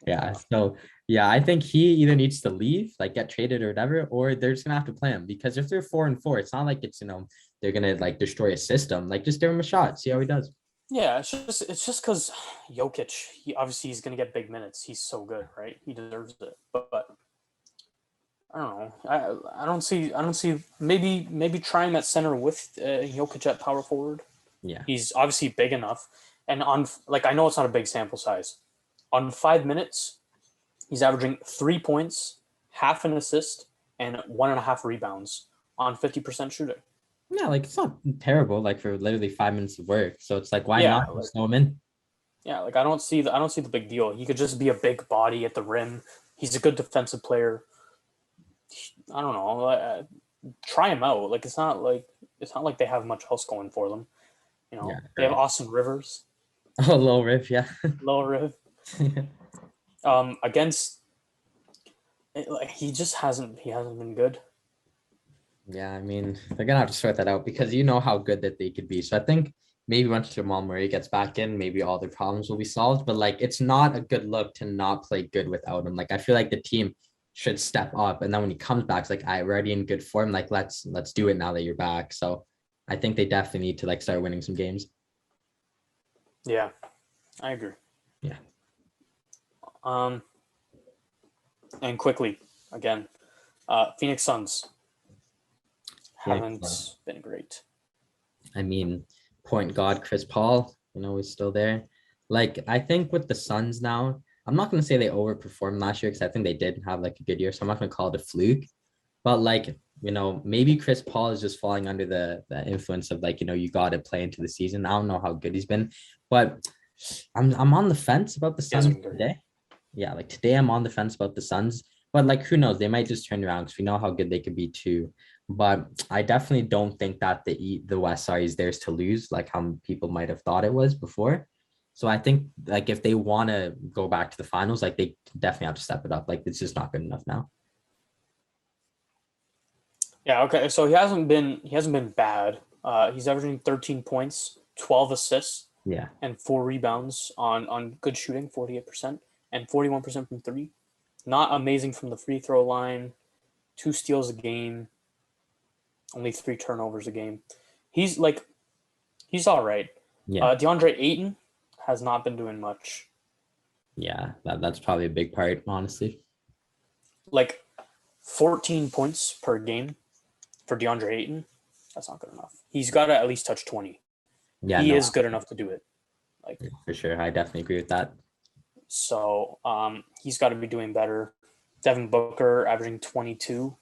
yeah, so yeah, I think he either needs to leave, like get traded or whatever, or they're just gonna have to play him because if they're 4-4, it's not like it's they're gonna like destroy a system. Like just give him a shot, see how he does. Yeah, it's just because Jokic, he's gonna get big minutes. He's so good, right? He deserves it. But I don't know. I don't see. Maybe try him at center with Jokic at power forward. Yeah, he's obviously big enough, and on I know it's not a big sample size. On 5 minutes, he's averaging 3 points, half an assist, and 1.5 rebounds on 50% shooting. Yeah, like it's not terrible. Like for literally 5 minutes of work, so it's like why not just throw him in? Yeah, like I don't see the big deal. He could just be a big body at the rim. He's a good defensive player. I don't know. Try him out. Like it's not like they have much else going for them. They have Austin Rivers. Oh, low riff, yeah. Low riff. Against he just hasn't been good. Yeah, I mean they're gonna have to sort that out because you know how good that they could be. So I think maybe once Jamal Murray gets back in, maybe all their problems will be solved. But like it's not a good look to not play good without him. Like I feel like the team should step up, and then when he comes back, it's like we're already in good form. Like let's do it now that you're back. So I think they definitely need to like start winning some games. Yeah, I agree. Yeah. And quickly again, Phoenix Suns haven't been great. I mean, point guard Chris Paul, is still there. Like I think with the Suns now, I'm not gonna say they overperformed last year because I think they did have like a good year, so I'm not gonna call it a fluke. But like maybe Chris Paul is just falling under the influence of like you got to play into the season. I don't know how good he's been, but I'm on the fence about the Suns today. Yeah, like today I'm on the fence about the Suns, but like who knows? They might just turn around because we know how good they could be too. But I definitely don't think that the West is theirs to lose, like how people might have thought it was before. So I think like if they want to go back to the finals, like they definitely have to step it up. Like it's just not good enough now. Yeah. Okay. So he hasn't been bad. He's averaging 13 points, 12 assists, Yeah. and 4 rebounds on good shooting, 48%, and 41% from three. Not amazing from the free throw line. 2 steals a game, only 3 turnovers a game. He's all right. Yeah. DeAndre Ayton has not been doing much. Yeah. That's probably a big part, honestly. Like 14 points per game for DeAndre Ayton. That's not good enough. He's got to at least touch 20. Yeah. He No, is good enough to do it. Like, for sure. I definitely agree with that. so he's got to be doing better. Devin Booker averaging 22.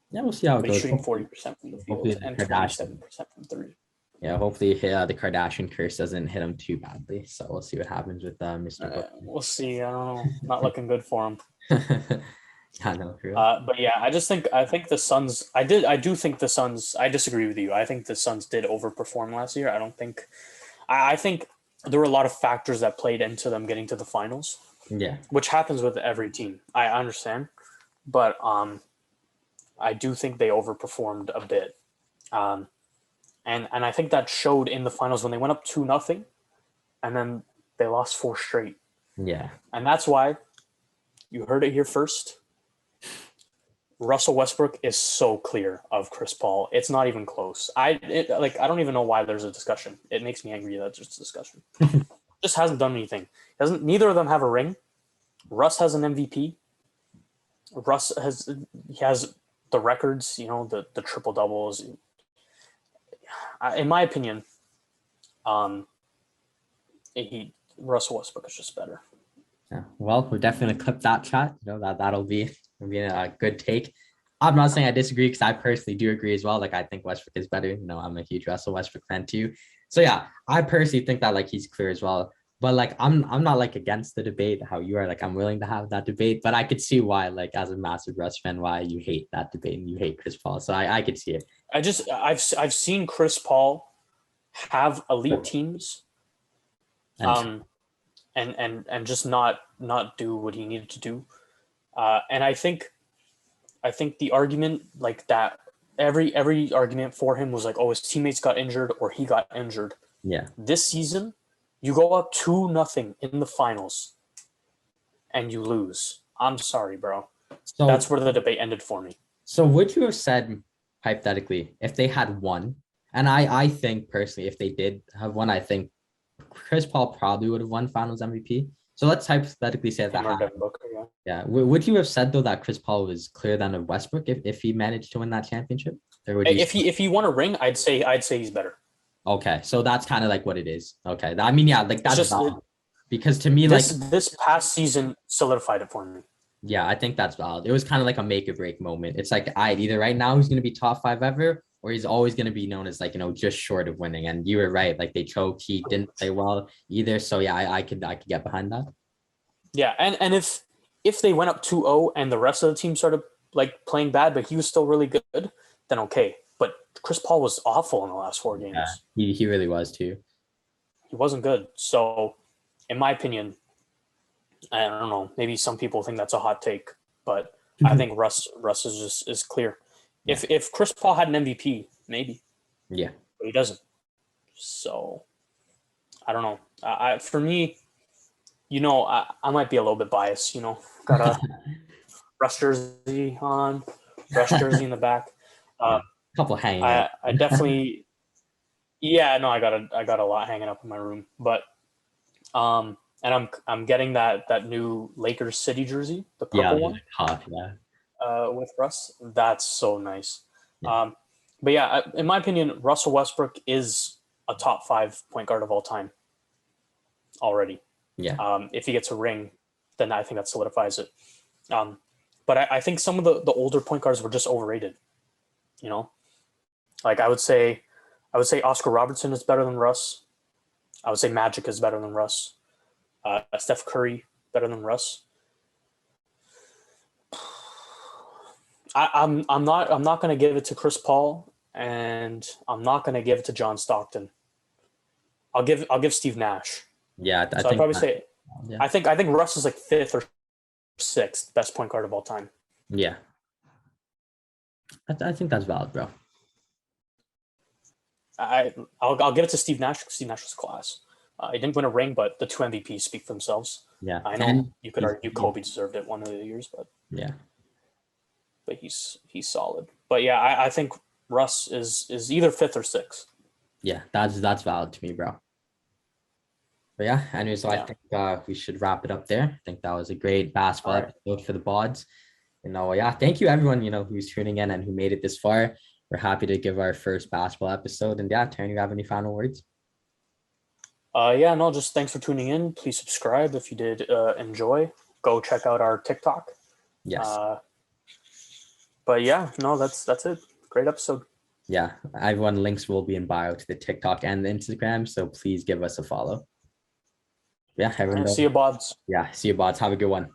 Yeah, we'll see how it But he's goes. shooting 40% from the field and 27% from three. Yeah, hopefully the Kardashian curse doesn't hit him too badly. So we'll see what happens with Mr. Booker. We'll see. I don't know. Not looking good for him. I know. But yeah, I think the Suns. I do think the Suns. I disagree with you. I think the Suns did overperform last year. I don't think. I think there were a lot of factors that played into them getting to the finals. Yeah. Which happens with every team. I understand, but I do think they overperformed a bit. And I think that showed in the finals when they went up 2-0, and then they lost 4 straight. Yeah. And that's why you heard it here first. Russell Westbrook is so clear of Chris Paul. It's not even close. I don't even know why there's a discussion. It makes me angry that there's a discussion. Just hasn't done anything. Neither of them have a ring. Russ has an MVP. He has the records, the triple doubles. In my opinion, Russell Westbrook is just better. Yeah. Well, we're definitely gonna clip that chat. That'll be a good take. I'm not saying I disagree because I personally do agree as well. Like I think Westbrook is better. I'm a huge Russell Westbrook fan too. So yeah, I personally think that he's clear as well. But I'm not against the debate how you are. I'm willing to have that debate, but I could see why as a massive Russ fan why you hate that debate and you hate Chris Paul. So I could see it. I've seen Chris Paul have elite teams, and just not do what he needed to do, and I think the argument that every argument for him was his teammates got injured or he got injured. Yeah. This season, you go up 2-0 in the finals, and you lose. I'm sorry, bro. So that's where the debate ended for me. So would you have said, hypothetically, if they had won, and I think personally, if they did have won, I think Chris Paul probably would have won Finals MVP. So let's hypothetically say that happened. Booker, Yeah. Would you have said though that Chris Paul was clearer than of Westbrook if he managed to win that championship? Or would if he won a ring, I'd say he's better. Okay, so that's kind of what it is. Okay, I mean, yeah, that's just valid. Because to me, this past season solidified it for me. Yeah, I think that's valid. It was kind of a make or break moment. It's either right now he's going to be top 5 ever, or he's always going to be known as just short of winning. And you were right, they choked. He didn't play well either. So yeah, I could get behind that. Yeah, and if they went up 2-0 and the rest of the team started playing bad, but he was still really good, then okay. But Chris Paul was awful in the last 4 games. Yeah, he really was too. He wasn't good. So, in my opinion, I don't know. Maybe some people think that's a hot take, but I think Russ is clear. Yeah. If Chris Paul had an MVP, maybe. Yeah. But he doesn't. So, I don't know. For me, I might be a little bit biased. Got a Russ jersey on, Russ jersey in the back. Couple hanging. I definitely. Yeah, no, I got a lot hanging up in my room, but and I'm getting that new Lakers City jersey, the purple one. Hot, with Russ, that's so nice. Yeah. But yeah, in my opinion, Russell Westbrook is a top 5 point guard of all time already. Yeah. If he gets a ring, then I think that solidifies it. But I think some of the older point guards were just overrated. I would say Oscar Robertson is better than Russ. I would say Magic is better than Russ. Steph Curry better than Russ. I'm not going to give it to Chris Paul, and I'm not going to give it to John Stockton. I'll give Steve Nash. Yeah, I'd probably say. Yeah. I think Russ is 5th or 6th best point guard of all time. Yeah, I think that's valid, bro. I'll give it to Steve Nash. Steve Nash was class. He didn't win a ring, but the 2 MVPs speak for themselves. Yeah. I know And you could argue Kobe deserved it one of the years, but yeah. he's solid. But yeah, I think Russ is either 5th or 6th. Yeah, that's valid to me, bro. But yeah, anyway, so I think we should wrap it up there. I think that was a great basketball episode for the Bauds. Yeah, thank you everyone, who's tuning in and who made it this far. We're happy to give our first basketball episode. And yeah, Tarren, you have any final words? Just thanks for tuning in. Please subscribe if you did enjoy. Go check out our TikTok. Yes. But yeah, no, that's it. Great episode. Yeah, everyone, links will be in bio to the TikTok and the Instagram, so please give us a follow. Yeah, everyone. See you, Bauds. Yeah, see you, Bauds. Have a good one.